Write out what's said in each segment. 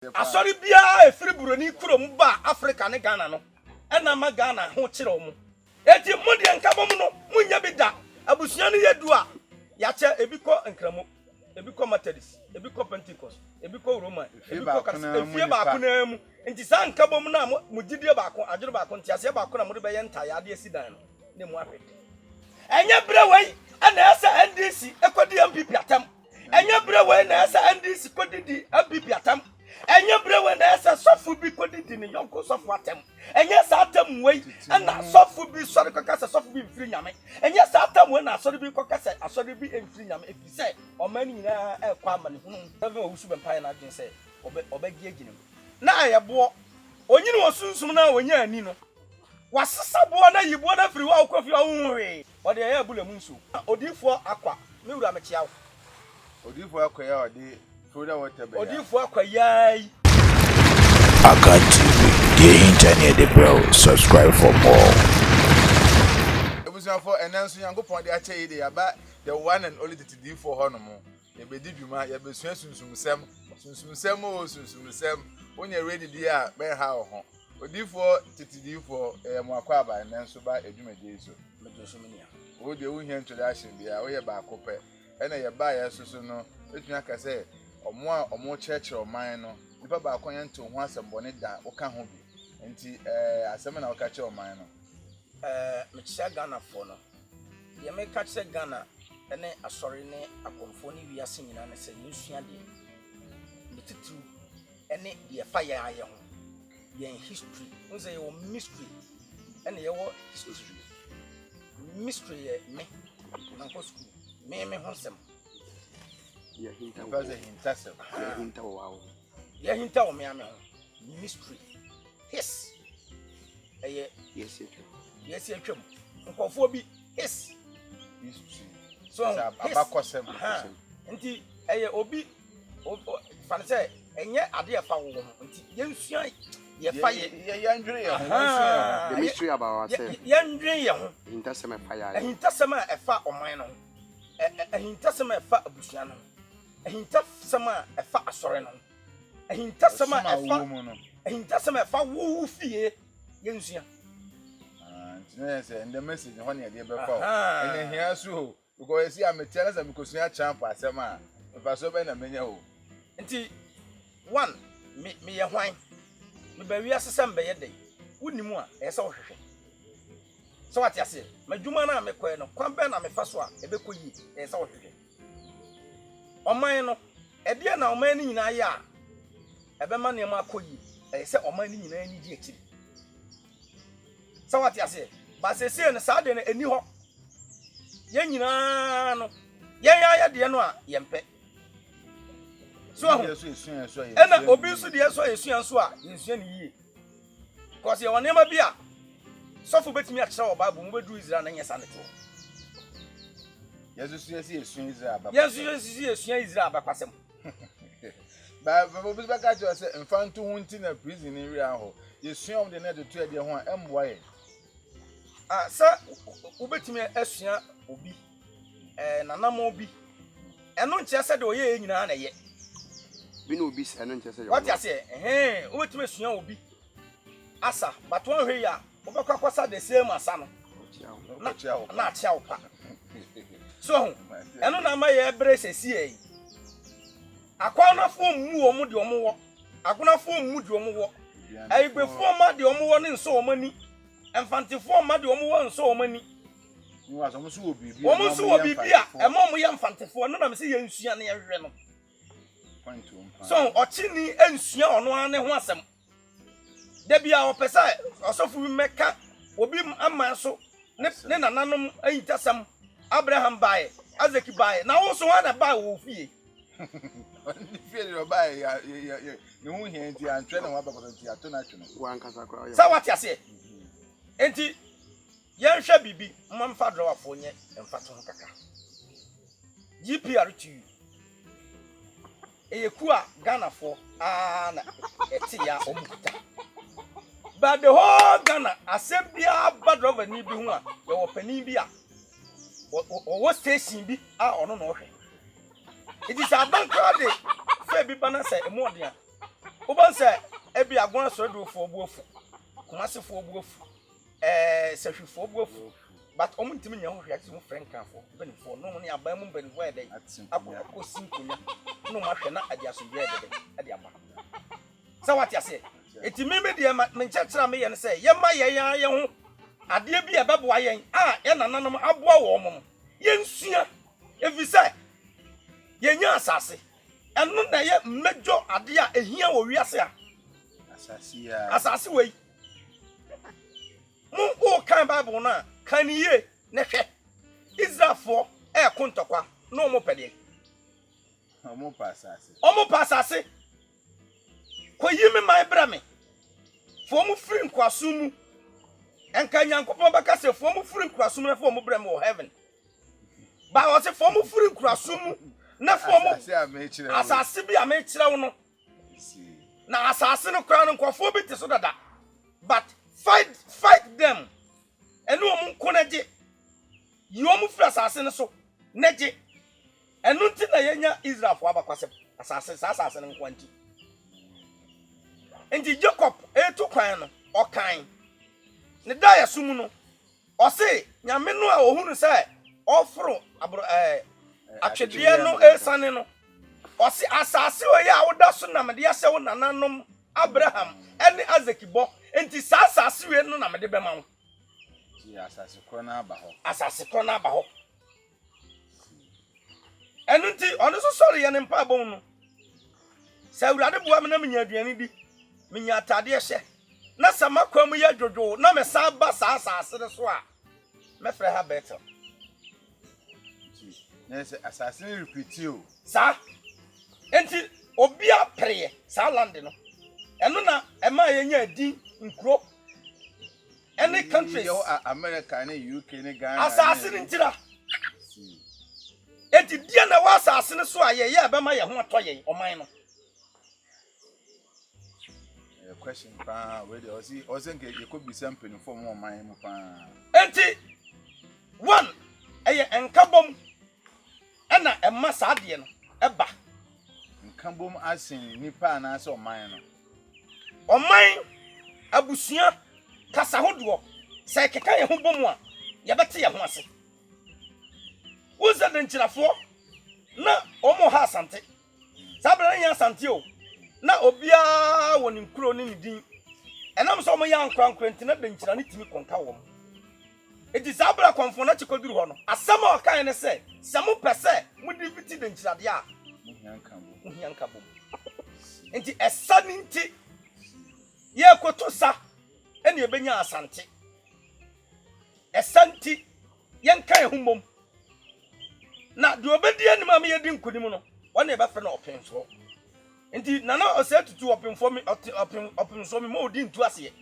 Asori bia efiri buroni kurom ba Africa ne Ghana no. Ena ma Ghana ho kire omo. Eti mo de nkabom no munya bi da. Abusua no yedu a ya che ebi ko nkramo, ebi ko Methodist, ebi ko Pentecost, ebi ko Roman, ebi ko efie ba ko na mu. Nti sa nkabom na mo gidie ba ko, adwere ba ko nti ase ba ko na mo de be ye nta ya de asidan no. Ne mu ahwete. Enye bre wei ana asa NDC ekodi MPP atam. Enye bre wei na asa NDC kodi di MPP atam. Enye brewe na esa sofu bi kodidi ni yonko sofu atem. Enye sa atem wei na sofu bi sori kokasa sofu bi mfiri nyame. Enye sa atem wei na sori bi kokasa asori bi mfiri nyame efise omani nyina ekwa amane hunu. Even owusu bempa na adwen se obegie ginem. Na ayebo onyini wosunsum na wonya ani no. Wasesa bo na yibo na firi wa okofi ohunwe. Ode ya bulemu nsu. Odifo akwa me wura me chia wo. Odifo akwa ya ode Odifo akwayai Aka TV, the internet bro. Subscribe for more. Ebusia for enanso yankopon de ache ide yaba the one and only TTD for honomo. Ye be didwuma ye be sunsumsem onye ready dia be ha ho. Odifo TTD for mo akwa ba enanso ba edwumaje iso. mejoso menia. O de wo hia introduction bia wo ye ba akopɛ ena ye ba ye soso no etunya ka se omo church oman no nipa ba akonya nto ho asembo ne da wo ka ho bi nti asem na wo ka che oman no me chia Ghana for no ye me ka che Ghana ene asori ne akonfo ne wiase nyina ne se yensua de ne titu ene ye fa ye aye ho ye history unse ye mystery ene ye wo mystery ye me na ko school me ho sem ya hinta o me ame mystery yes yes etwam nkofo bi yes history so abakosem nti obi fan say enye ade e fa wo nti yensua ye fa ye yandwere ye ho the mystery about ourselves yandwere ye ho hintasema fa ya hintasema e fa oman no hintasema e fa abusua no hintasema e fa asore no hintasema e fa wo fie yensua nti say the message ho ne de be fa ene hia so because see am tell us am kosua champ asema fa so be na menya ho nti one me ye hwan me ba wi asesem be ye dey unimu a ese wo hwehwe so what ase madwuma na me koe no kwan be na me fa so a ebe koyi ese wo hwehwe oman no ede na oman ni nyina ya ebe ma ne ma koyi ese oman ni nyina ni di akiri so what ase ba se ne sa de na eni ho ye nyina no ye ya de no a ye mpe so ena obi so de so esua so a yensua ni yie because ye wonema bia sofo betimi a kire wo Bible mo bedu Israel na nyesa ne to yesu esua Israel ba yesu esua Israel ba kwasem ba obi ba ka jo se mfantu hunti na prison ni wi aho yesua om de na de to de ho a emboa ye sa ubetimi esua obi nanam obi eno nche se de oye nyina na ye bi no obi se no nche se what you say ubetimi esua obi asa but one hwe ya obekwa kwasa the same asa no na chia opa so eno na ma ye bre sesi yi akwa na fo mu o mu de o mu wo akona fo mu de o mu wo aibefo ma de o mu wo ne nso o mani emfantifo ma de o mu wo nso o mani ni wa so mu so obi o mu so obi bia e mo mu ye emfantifo no na me se ye nsua ne ye hwe no so ochini ensua ono ane ho asem da bia o pesa osofu meka obi ama so ne nananom ayitasam Abraham bae Isaac bae na wo so ha na bae wo fie fie de bae ya ne hu hia nti antwe na wa ba ko nti ato na atwe no wan kasa kwa sa what ase enti yen hwa bibi mmamfa drowafo nye emfato ho kaka GPRT eyeku a Ghana fo na eti ya omukuta but the whole Ghana asembia badrova ni bi hu a ye wo pani bi a o station bi a ono no hwe it is a bank card fe bi bana say emu ode a Ubanse ebi agona so do fo obuofu. Kumase fo obuofu. Sehwefo obuofu. But omuntimi nya ho hwate mu frankanfo. Benifo no ne aban mu benifo e dey. Akoko sinkunya. No ma hwe na ade asomdwe e dey. Ade aba. Sa what ya say? Eti meme de me nchechera me ye ne say ye ma ye ho ade bi e beboa yen ye nananom aboa wo mo. Ye nsua efise ye nya asase. Eno na ye mejo ade a ehia wo wiase a asase wei. Mun o kan Bible na kan ye ne hwe Israelfo kontokwa no mo pede omo pasase ko yimi mai bra me fo mu free nkwaso mu enka nyankopon baka se fo mu free nkwaso mu na fo mu bra me wo heaven ba wo se fo mu free nkwaso mu na fo mu asase bi a me kire wo no na asase no kra no nkofo bi te so dada but fight them enu omu konaje yomu free asase no so neje enu nti na yenya Israel fo abakwase asase no nkwanti enti Jacob etu kwan no okan ne da ya sumu no o se nyame no a ohunu se ofro abro atwedie no esane no o se asase o ya woda so na mede ya se wo nananom Abraham ene Isaac bo enti asase we no na mede bema wo asase kona ba ho enu nti ono so sori ye ne mpa bom no sa urade boa me na menya aduane di menya atade hye na sama kwam ye dwodwo na me sa ba asase ne so a me frɛ ha better nese asase ne repeat o sa enti obi apre sa land no enu na ema yenya din nkro any countries America ne UK ne Ghana asase ne ntira enti dia na wa asase ne so a ye be ma ye ho atoye oman no question pa we dey ozi nke ye ko bi sample for mo oman mu pa enti one eye enkabom ena emma saade no eba nkabom asin nipa na so oman no oman abusua kasa hodo se keka ye ho bom a ye bete ye ho ase uza den kirafo na omo ha asante sabra nya asante o na obia woni nkuro ni din enam so omo ya nkran ntina den kira ne timi konka wo edi sabra konfo na chikoduru ho no asama o kan ne se samu pese mu diviti den kira de a muhianka bom enti esani nti ye koto sa ene ebenya asante esanti yenka ehumom na de obedi anim am ye di nkunim no wona e ba fe na openso enti nana ose tutu openfo mi openso mi mo di ntu ase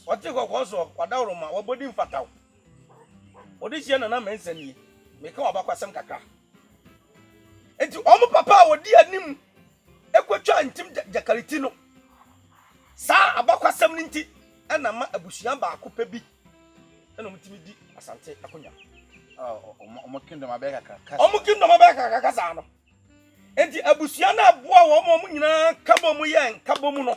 oti kokoso wadawro ma wabodi mfataw odi hie nana mansani me ka wabakwasem kakra enti omo papa wodi anim ekwatwa ntim jakariti no sa abakwasem nti ana ma abusua ba akopa bi ana mutimi di asante akonya omo kingdom abeka kaka sa no enti abusua na aboa wo mo nyina kabom ye kabom no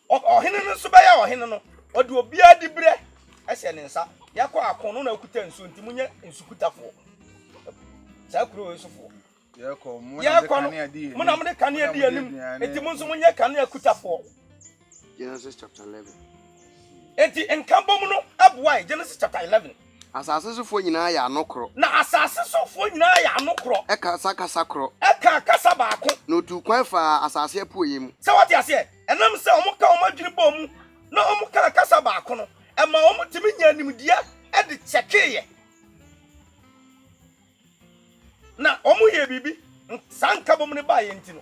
ohene no so ba ya ohene no ode obia dibre ese ne nsa yakọ akono na akuta nsu nti munye nsukutafo sa kuro esufo yakọ mu na me kane adi anim enti mun so munye kane akutafo Genesis chapter 11. Enti enkabom no aboa Genesis chapter 11. Asase sofo nyina ya anokro. Na asase sofo nyina ya anokro. Eka kasa kro. Eka kasa baako. No tu kwan fa asase apoye mu. Se what ase? Enam se omuka omadwiri bom mu. Na omuka kasa baako no. Ema omutimi nya nimdia e de chekeye. Na omuye bibi sankabom ne ba ye ntino.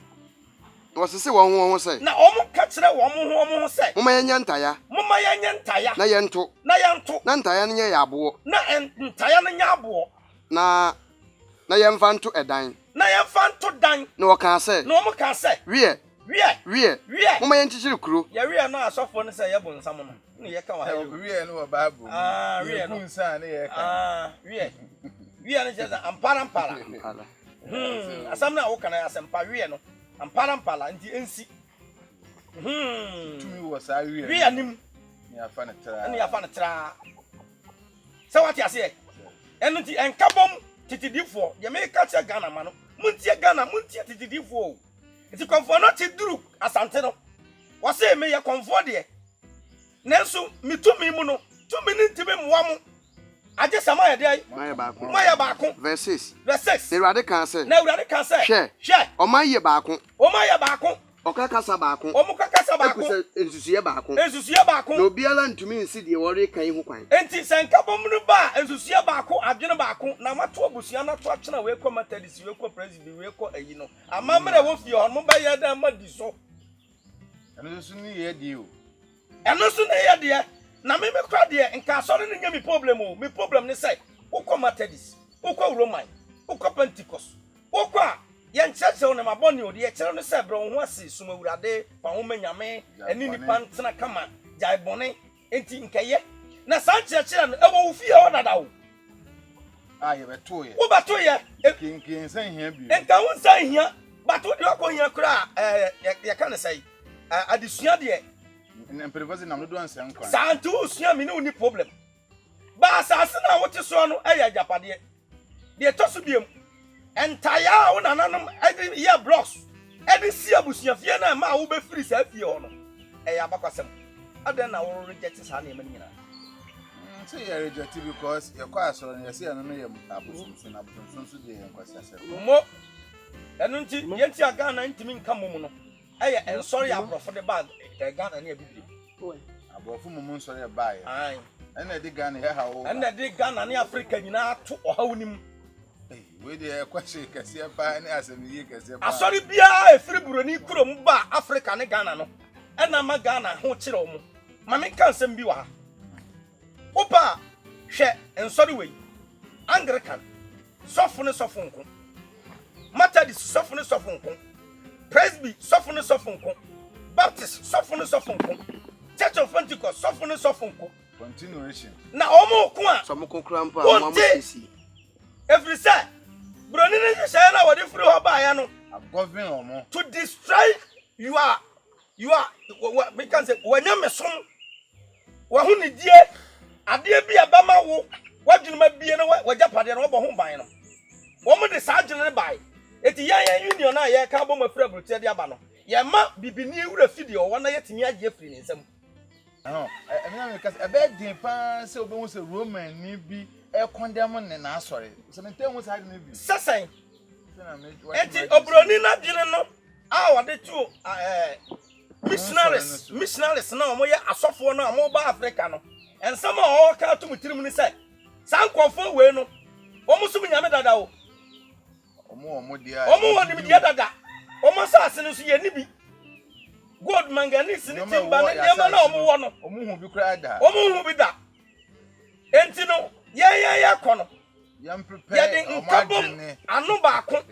Wasese won say na omuka kire won ho say moma yenya ntaya na yento na ntaya nye ya abo na ntaya no nya abo na yemfa nto edan dan na oka say na omuka say wie moma yenchichiri kuro ya wie na asofo ne say yebo nsam no ne ye ka wa hayo wie no Bible wie no nsa ne ye ka wie ne jeza ampara asam na wo kana asempa wie no ampara nti ensi tumi wo saa wi anim ni afa ne tra ni afa ne tra sa wati ase enu ti enkabom titidifo ye me ka che Ghana ma no muntie Ghana muntie titidifo ti konfo no ti duru asante no wo se me ye konfo de nenso mitumi mu no tumi ni ntime mwa aje sama ye de maya baako verse 6 verse 6 Ewurade kan se na Ewurade kan se hwe omaye baako okakasa baako omukakasa baako ensusuye baako na obiala ntumi nsi de wore kan hu kwan enti senka bomnu ba ensusuye baako adwene baako na mato obusua na to atwena we kɔ matadisi we kɔ president we kɔ ayi no amamre wo fie hɔ mo ba ye da ma di so eno so ni ye di o eno so na ye de na me kra de nka asɔre no nya mi problem o mi problem ne say wo kɔ matadisi wo kɔ roman wo kɔ pentecost wo kɔ yen churchill na maboni odi e kire no se bro ho ase suma Ewurade fa ho manyame eni nipa ntena kama jai bone enti nkeye na sanchechire no ewo fie ho dada wo ye beto ye wo beto ye kinkin san hia bi enka wo san hia bato de akohia kura ye ka ne sai adisua de emperivosi na mdo ansen kwa santu usua mi ne uni problem ba asase na wo te so no eya japade de tosu biem entire wo nananom edi ye blocks edi si abusua fie na ma wo be free sa fie ho no eya abakwasem aden na wo reject sa na emani nyina say you reject because you kwa so you say no ye abusunsu na abusunsu de en kwasa se mo enu nti yenti aga na ntimi nka mom no eye ensori abrofo de bag Ghana na bibiri abrofo mom nsori e baa ai ena de Ghana ye hawo ena de Ghana na Africa nyina to ohawunim we dey kwase kase ba na asemiye kase ba asori bia efiri buroni kurom ba Africa ne Ghana no ena ma Ghana ho kire omo ma me kan sem bi wa opa hwe ensori we Anglican sofo ne sofo nko Methodist sofo ne sofo nko Presby sofo ne sofo nko Baptist sofo ne sofo nko Church of Pentecost sofo ne sofo nko continuation na omo ko a so mo konkrampa mama sisi every say broni ne say na wodi free ho ba ya no govern omo to destroy you are we can say wanya mesom wa hu ni die ade bi abama wo wadwunu ma bie no wajapade no bo ho ban no wo mo de sa agene ne bai eti yan union na ye ka bo ma free brutia de aba no ye ma bibini wura fidi o wona yetimi age free ne nsam emina me kase ebe din pa se obe hu se Roman ni bi e condemn ne na asori se me tell hu se ade ne bi sasan eti obroni na dwene no a wade tu missionaries na omo ye asofo no amo ba Africa no ensama o ka to mutirim ni se sankofo we no omo sum nyame dada o omo dia omo woni mi dia dada omo saase no so ye ni bi gold manganese ni timba ni nyama na omo wo no omo hu bi kra da omo hu bi da enti no ye kono yam prepare omo anu baako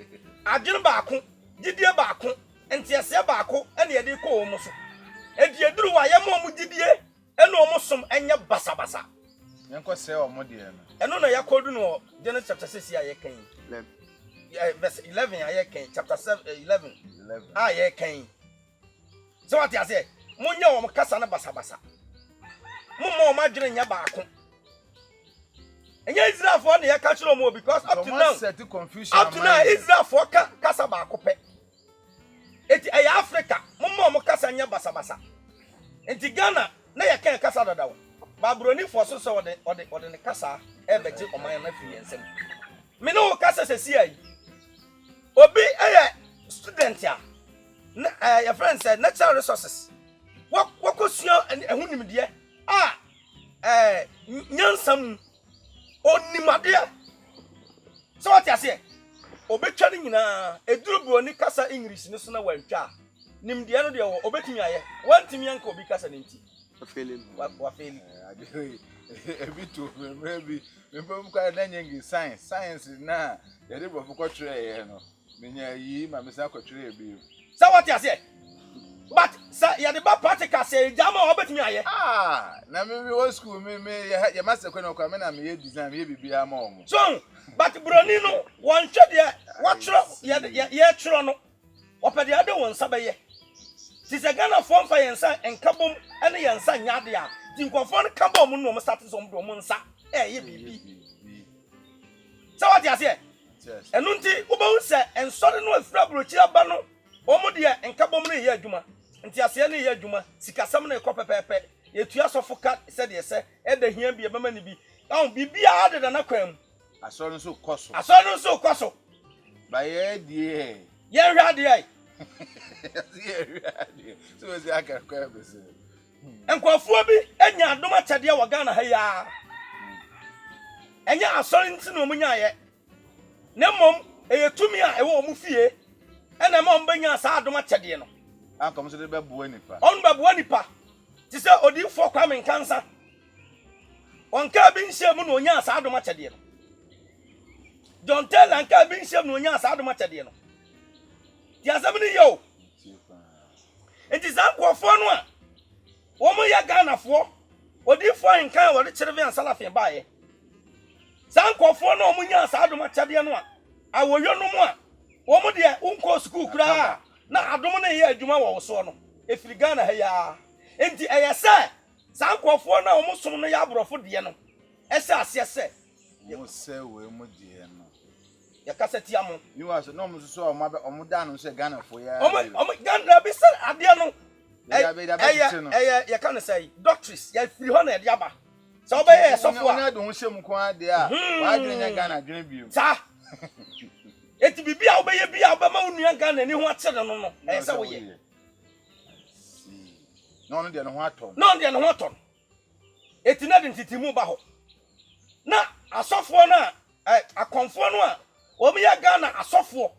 adwene baako gidie baako enti ase baako ene ye de ko omo so edi eduru wa ye mo gidie ene omo som enye basabasa yenko se omo de no eno na yakodu no Genesis chapter 6 aye kan verse 11 aye kan chapter 11 aye kan so what you say munya omo kasa na basabasa mumma omo adwene nya baako enye Israel for na ye ka chiro omo because up to now Israel for kasa baako pe eti aye Africa mumma omo kasa nya basabasa enti Ghana na ye kan kasa dadawo babroni for so ode ne kasa e beje oman na fi yensem me no kasa sesi ai obi student ya your friend said natural resources wakosua ehunimde nyansam onimade so what you say obetwa ni nyina eduru broni kasa English ni so na wantwa nimde no de obetumi aye wantimi anka obi kasa ne nti wa failing ebi to maybe mbom kwa na nyengi science na ye de bofo kwotwe ye no menya yi ma mesa kwotwe ebi so what you say but sir ya de ba practical say jama obetumi aye na me wo school me ye master kwa no kwa me na me ye design me ye bibia ma omo so but broni no wantwe de watro ye tro no opede ade won sabaye ti se Ghana fo mfa yensa enkabom ene yensa nyade a ti nkofo no kabom no mo start so mo do mo nsa ye bibi so what you say enu nti ubo se ensore no afira brochi aba no omo de enkabom no ye adwuma nti ase ne ye adwuma sikasam no ekopepepe yetua sofoka se de se e da hia bi bema ni bi ahun bibi a de na kwam asoro nso koso ba ye die ye hwa de ai so we say akakwa bese enkofo bi enya adoma kyade wa Ghana ha ya enya asori nti no munya ye ne mom eyetumi a ewo mu fie ena mom benya sa adoma kyade no akom so de bebuwa nipa on bebuwa nipa ti se odifo Kwame Nkansa onka bi nhye mu no onya sa adoma kyade no John Taylor nka bi nhye mu no onya sa adoma kyade no ti asem ni yo enti za kwofo no a wo mo ya Ghana fo odifo nkan wo de kyereve ansalafe baaye sankofo no omunya sa adoma kyade no a awoyo no mu a wo mo de unko school kura na adom na ye adwuma wo so no efiri Ghana ha ya enti eyese sankofo na wo som no ya abrofo de no ese ase mo se we mo de no ya kaseti amo ni wa so no mo so o mo da no so Ghana fo ya o Ghana bi se ade no ya kan say doctors ya firi ho na de aba so be ye sofo a do ho hyem ko ade a wa dwene nya Ghana dwene biom sa eti bibi a obeye bi a obema onua Ghana ni ho akyere no no e se wo ye no no de no ho aton eti na de ntitimu ba ho na asofo na akonfo no a omi ya Ghana asofo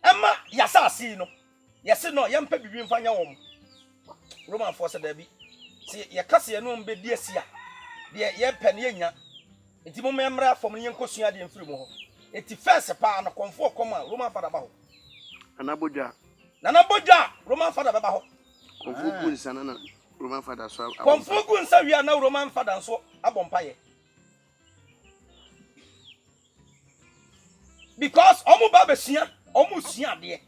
ema yasa asi no yesi no yempa bibi mfanya wo Roman force da bi si ye kase ye no mbedi asia de ye pene yenya enti mo memra fom ne yenkosua de mfiri mo ho eti first pa na konfo koma Roman father ba ho Anabodja Roman father ba ho konfo gun sana na Roman father so konfo gun sa wi na Roman father so abompaye because omo ba besia omo sua de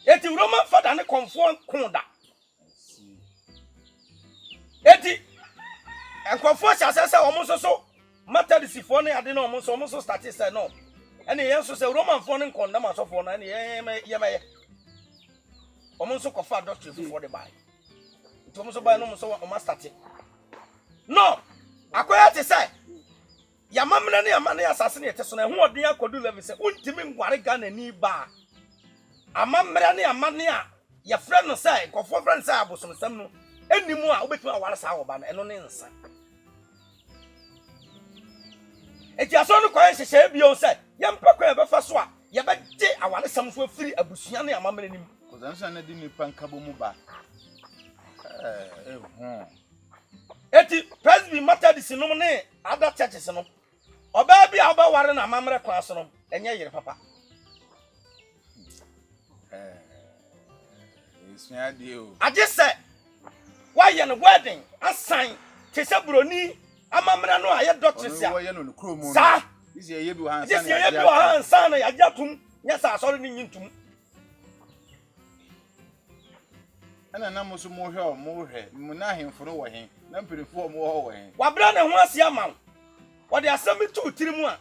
eti Roman father ne konfo konda eti enkofo chasese omo so matadisifo ne ade na omo so start say no ene yen so say Roman fo ne nkondam asofo na ene yemeye omo so kofa doctor for the buy eti omo so buy no so o ma start no akoya te say yamamna ne yamane asase ne ete so na ho odin akodu level say untimi ngware Ghana ni ba amamra ne yamane a ya friend no say kofo friend say abosom sam no enimu a obetuma ware sa wo ba no eno ne nsa eti aso no kwan hyehyɛ bio say yempa kwan be fa so a ye be gye aware sam so afiri abusua ne amamra nim kozansa na di nipa nkabo mu ba eti presby Methodist no ne other churches no oba bi a oba ware na amamra kwan so no enye yere papa isua de o aje say why ye no wedding asan tese broni amamra no aye doctors ya wo ye no kro mu sa isi ye bi han sa na ya jatum nya sa asori ni nyintum ana na mo so mo hwe mo na hemfo no wo hen na mpirifo mo wo hen wabra ne ho asia man wo de asemi tu tirimu a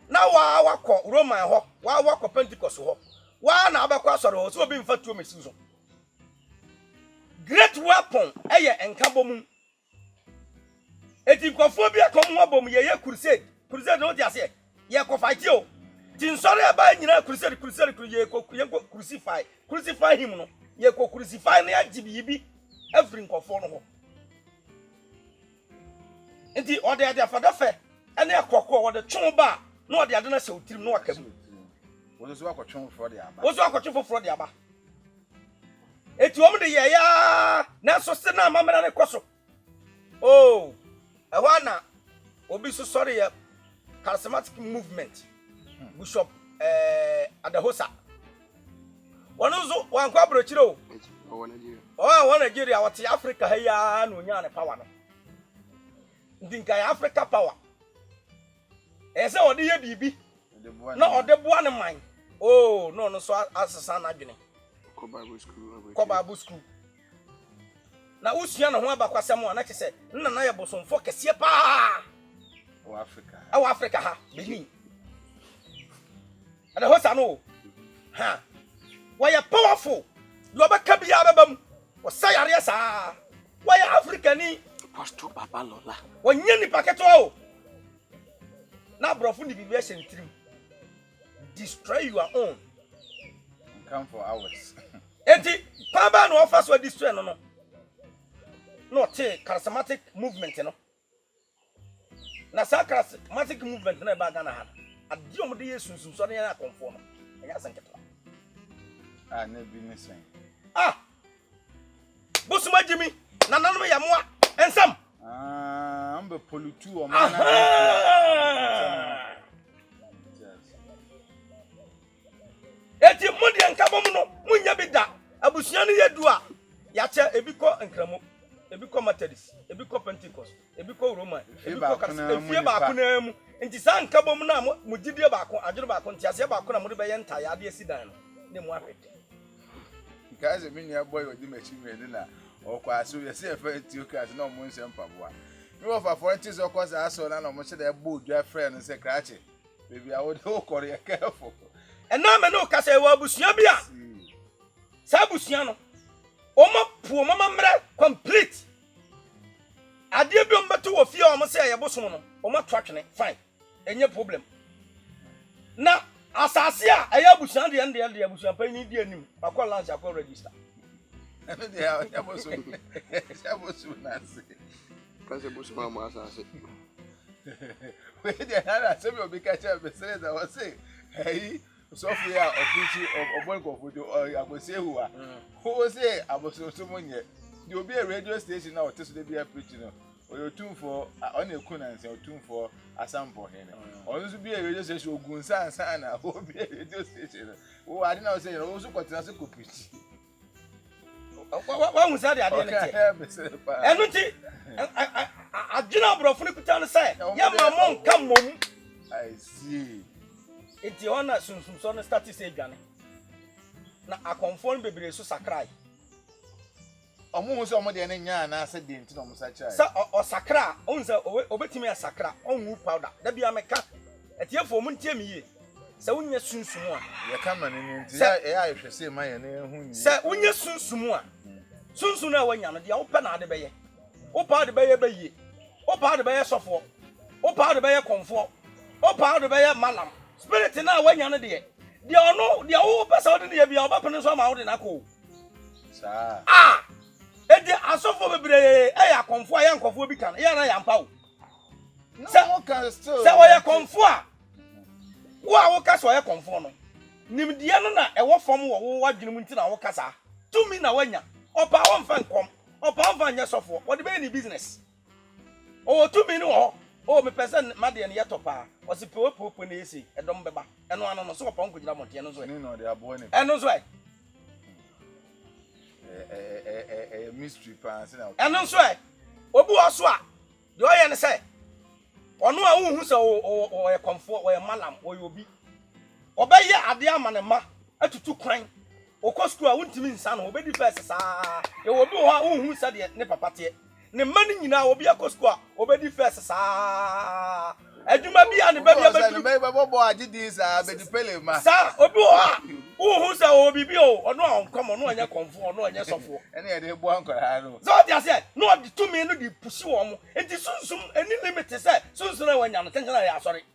na wa wakọ Roman ho wa wakọ Pentecost ho wa na abekọ asori ho so obi mfa tuo mesi so great weapon eye enkabom eti kwafo bi akom abom ye crusade no dia se ye ko fight o tin sori aba nyina crusade ye ko crucify him no ye ko crucify na agibi bi every nkofo no ho enti ode ade fada fe ene akokọ ode twon ba na ode ade na se otirim no wakam wo so akotwon fo de aba eti omu de ye ya na so se na amamra ne koso oh ewana obi so sorry ya charismatic movement bishop Adahosa wonuzo wankwa brochire o wa Nigeria wati Africa ha ya na onya ne power no ndinka ya Africa power ese ode ye bibi na ode boa ne man oh no so asesa na dwene Bible school. Na usua na ho abakwasam a na kyese nna na ye bosomfo kese pa Africa. Africa ha Benin. Ada hosa no. Ha. Why powerful. You abaka bia babam. Wo sayare sa. Why Africa ni Pastor Baba Lola. Wonye ni paketo o. Na brofo ni bibia sentrim. Destroy your own. Come for hours. Enti Paba no offers we destroy no. No te charismatic movement no. Na sa charismatic movement na ba Ghana ha. Adi omo de yesunsun so na akonfo no. Enya sanketo. Ne bi ni sen. Busuma Jimmy na nanu ya moa ensam. Ambe politu o mana. Eti mudi enkabom no munya bi da. Abusua no yedu a ya che ebiko nkramo. Ebiko Methodist, ebiko Pentecost, ebiko Roman, ebiko Efie ba ko na mu. Nti sa nkabom na mu gidie ba ko, adwere ba ko, ntiase ba ko na mu de be ye nta ya de asidan no. Ne mu ahwete. Kaze mi nya boy odi machi me na okwa aso ye se fa Antiochus na mo nsem paboa. Mi wo fa forentis okoza aso na mo che da bo dwa friend no se krache. Baby I would ho kore ya careful. Ena me no ka se wa abusua bia. Sa abusua no Oma puo mama mra complete. Ade bi ombeto wo fie o mo se ye bosom no. Oma twatwene fine. Enye problem. Na asase a eya abusuan de ende abusuan pa ni di anim. Akọ launch akọ register. Ene de ya bosom. Ya bosom na se. Kaze bosom ma asase. We de na se bi obi ka cha be se da wo se. Hey Sophia ofichi obon kofudo agbosehuwa who say abososo monye the obi a radio station na oteso de bia preaching no oyotumfo on eku na nse otumfo asampo hene onzo bi a radio station ogunsa ansa na obi a radio station wo ade na say no so kwatena se ko preach wa hunsa de ade ne te enu ti adwina brofo ne kuta no say ya mamon kam mom I see. Enti ona sunsun so no start say dwane na akonfo bebre so sakrai omo so omo de ne nya na ase de nti no mo sakrai sa o sakra onza obetimi asakra onwu powder da bia meka etiefo mu ntie miye sa unya sunsun a ye kama ne nti ya ehwese ma ye ne hu ni sa unya sunsun a sunsun na wanya no de wo pe na ade beye wo pa ade beye beye wo pa ade beye sofo wo pa ade beye konfo wo pa ade beye malam spirit na wanya no de ono de wo pesa wo de ne bia obapene so ma wo de na ko sa edi asofo bebre ya konfo ya nkofo bi kan ya na ya mpa wo no can still se wo ya konfo a wo kasa wo ya konfo no nimdie no na ewo fom wo wadwene mu ntina wo kasa tumi na wanya opa wo mfa nkom opa mfa nya sofo wo de be ni business o tumi no ho o me person made ne yetopa o se popo na esi edom beba eno ano no so opa nkogina monte eno so ni no de abo ni eno so mystery pan se na eno so obi wo so a de o ye ne se ono a wo hu se o ye komfo o ye malam o ye obi obaye ade amane ma atutu kwan okọ school a wontimi nsa no obedi first saa ye obi wo hu se de ne papa te ne mani nyina obi akọ school a obedi first saa adwuma bia ne babia bedu be bobo agidi sa be dipele ma sa obi wo hu se obi bi o ono a onkom ono anya konfo ono anya sofo ene ye de bo ankora no so dia se no de to me no de pushi wo mo enti sunsum eni limit se sunsun na wanya no tenjena ya sorry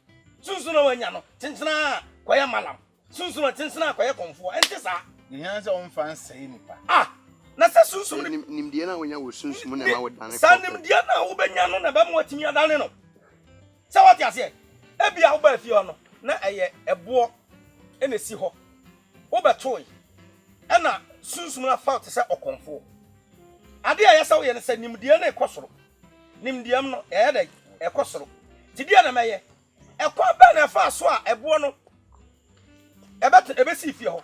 sunsun na wanya no tenjena koye malam sunsun na tenjena koye konfo enti sa ni han se on fan sei nipa na se sunsun nimdie na wonya wo sunsum na ma wodane sa nimdie na wo benya no na ba mo atimi adane no sa what ya se ebia wo ba fi ho no na eye ebo ena si ho wo betoi ena sunsun na fault se okonfo ade a yesa wo ye ne se nimdie na ekosoro nimdie no eye da ekosoro ti dia na meye ekwa ba na fa so a ebo no ebe si fi ho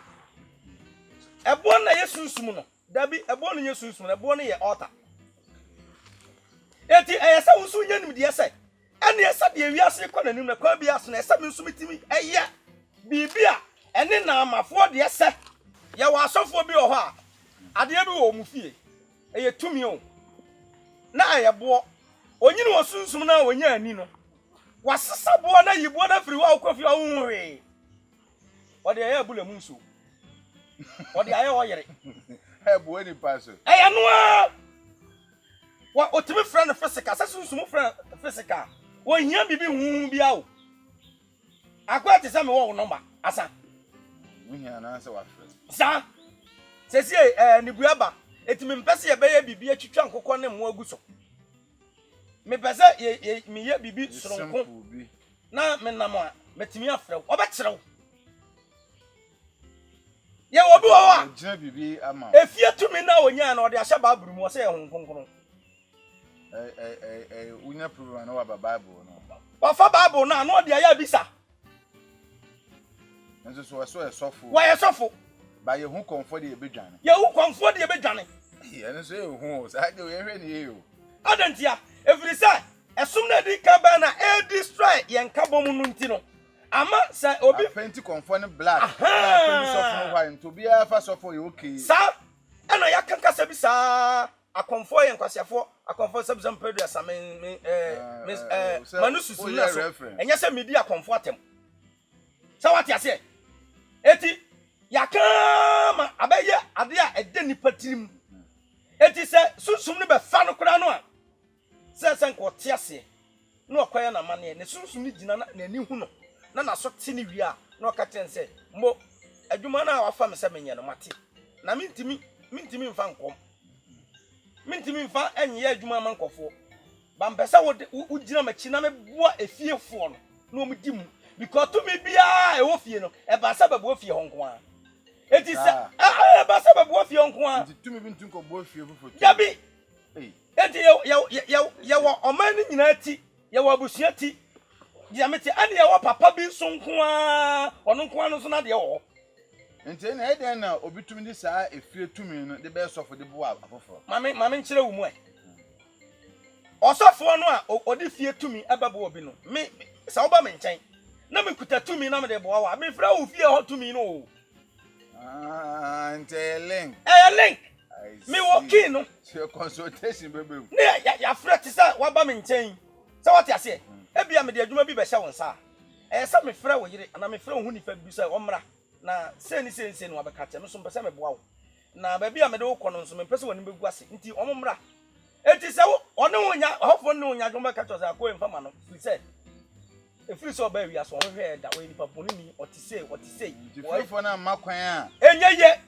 ebo na yesunsum no dabi ebo no yesunsum na ebo no ye altar eti eyesa wo so nya nimdie se ene yesa de wiase kwa nanim na kwa biase na yesa mensum timi eye bibia ene na amafo de yesa ya wa asofo bi o ho a ade bi wo mu fie eye tumi o na ayebo onyini wo sunsum na wonya ani no wasesa bo na yibo na firi wa kofi wa hunwe ode ya bula mu nso ode aye wo yere bo ni paso eye no a wa otimi friend physical sa sunsum friend physical wo hia bibi hu bia o akwa te sa me wo number asa muhia na se wa friend sa sesi ni buaba etimi mpese ye beye bibi atwitwa nkokọ ne mo aguso me pese ye me ye bibi soronko na me nam a metimi afrew obekyerew ye obi wo a gina bibi ama efie tumi na onya na ode ahye baaburu mu se ye honkonkron unya program na wa bible no wa fa baaburu na no ode aya bisa nso so esofo wa ye sofo ba ye hu comfort ye bedwane ye hu komfo de bedwane ye nso ye hu sa de ye hwe ni ye o adantia efiri sa esum na di ka ba na e destroy ye nkabom no nti no ama sa obi penti comfort ne black penti sofo no white to bia fa sofo ye okay sa ena ya kankasa bi sa akonfo ye nkwasiafo akonfo sabzam pedu asamen manususu na so enya se medi akonfo atem sa wati ase eti yakama abaye ade a ede nipa tirim eti se sunsum ne be fa no kura no a se nko te ase no akoya na mane ne sunsum ne gina na ani hu no na so te ne wi a na okaten se mo adwuma na wafa me se menye no mate na mintimi mfa nkom mintimi mfa enye adwuma mankofo ba mpesa wo gina machi na me boa efiefo no na omu di mu because to me bia e wo fie no e ba sa ba bo fie honko a eti se e ba sa ba bo fie honko a eti to me bi ntun ko bo fie fofo yabi eti ye wo oman ni nyina ti ye wo abusua ti ya meti ane ye wo papa bi so nko a ono nko a no so na de wo enti na eden na obi tumi di saa efie tumi no de be sofo de bo afofo mame nkyere wo mu e osofo no a odi fie tumi ababo obi no me sa wo ba me nkyɛn na me kuta tumi na me de bo wa me fra wo fie ho tumi no enti link link me wo kin no so consultation bebe ne ya fra ti sa wa ba me nkyɛn sa what ya se e bia me de adwuma bi be hye won sa sa me fra wo yire na me fra wo hu ni fa bi sa o mra na sen no abeka te me so mpese me boa wo na ba bia me de wo kɔ no so me mpese woni begu ase nti o mra eti se wo one wo nya hofo ne wo nya dwuma ka to sa ko emfa ma no fi se efiri so ba wi aso o hwe da wo nipa boni ni otisei fifo na makwan a enyeye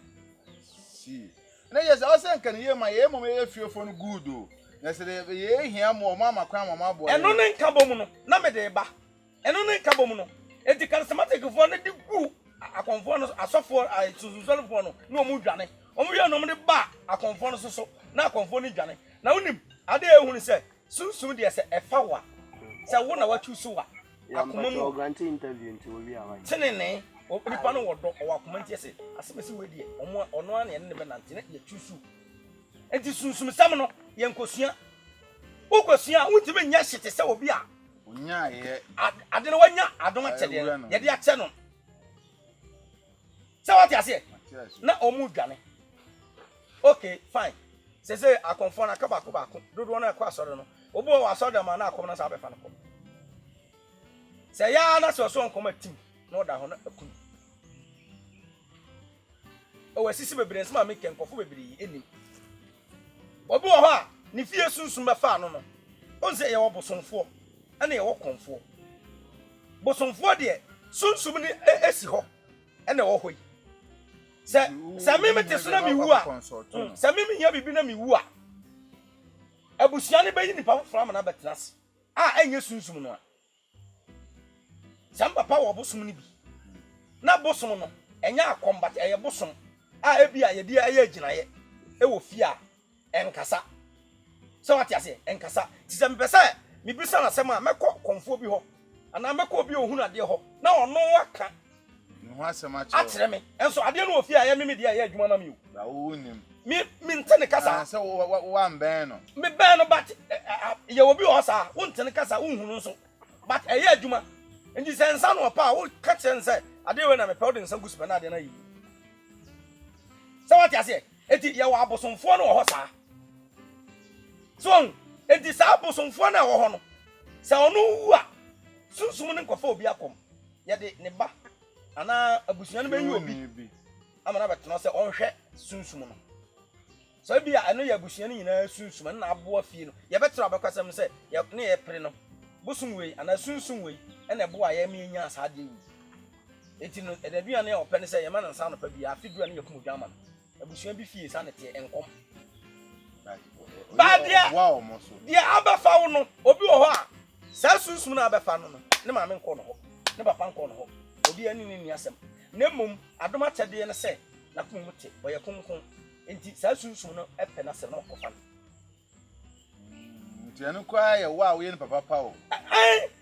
si na yes o se nkan ye ma ye mo ye fiofo no good o na se de ye hia mo ma makwan mo ma bo eno ne nka bom no na me de ba eno ne nka bom no eti charismatic fo no di gu akonfo no asofo susuzolfo no na omu dwane omu ye no mo de ba akonfo no so na akonfo no dwane na unim ade ehunu se sunsun de se efa wa se wo na watu so wa akoma mu grant interview nti obi awan tenene nipa no wodo o akoma nti se asemesi wedi ono ana ne be nante na ye tusu enti sunsun sam no ye nkosua ukosua untime nya hyete se obi a onya ye ade no wanya adon akyede ye de akye no se what ya se na omu dwane okay fine se akonfo na kaba dodo na akwa asore no obo wa asore ma na akom na sa be fa no kom se ya na so nkom atim na oda ho na akun o wasisi bebre nsema make nkofo bebre enim obi wo ho a ni fie sunsun be fa no no onse ye wo bosonfo ana ye wo konfo bosonfo de sunsun ni esi ho ana wo hoi se me mete na mi wu a se me nya bibi na mi wu a abusua ne bayi nipa foforo ama na betras a enye sunsun no a sam papa wo bosom ni bi na bosom no enya akombat eye bosom a ebia ye dia eye aginaye e wo fie a enkasa so what ya say enkasa ti se mpese mi bisa na sem a mekọ konfo bi ho ana mekọ obi ohunu ade ho na ono aka ni ho asem a kire me enso ade no ofie a ye me dia ye adwuma na mi ba wo nim mi ntene kasa se wa mben no me ben no but ye obi ho sa wo ntene kasa unhunu nso but eye adwuma nji sensa no pa wo ka chense ade we na me pe odin san guspe na ade na yi So what you say? Eti ya wa abosomfo no ho saa. So eti saa abosomfo na wo ho no. Se ono wu a sunsum ne nkofo obi akom. Ye de ne ba ana abusua no benyi obi. Amana betno se onhwe sunsum no. So bi a eno ya abusua no nyina sunsum na abo afie no. Ye betro abekwasem se ye ne ye pere no. Bosum wei ana sunsum wei ena bo a ye me nya asade wu. Eti no edadua ne opene se ye ma nsa no pa bi afidua ne yakum dwama no. Abusua bi fie sa ne te enkom. Badia wow mo so. Dia abafa wo no obi wo ho a sa sunsum na abafa no no. Ne maame nko no ho. Ne papa nko no ho. Obi ani ni asem. Ne mum adoma kyede ne se na kum mute oye kunkun. Enti sa sunsum no epe na se na okofa. Tianu kwa ye wa wo ye papa pa o.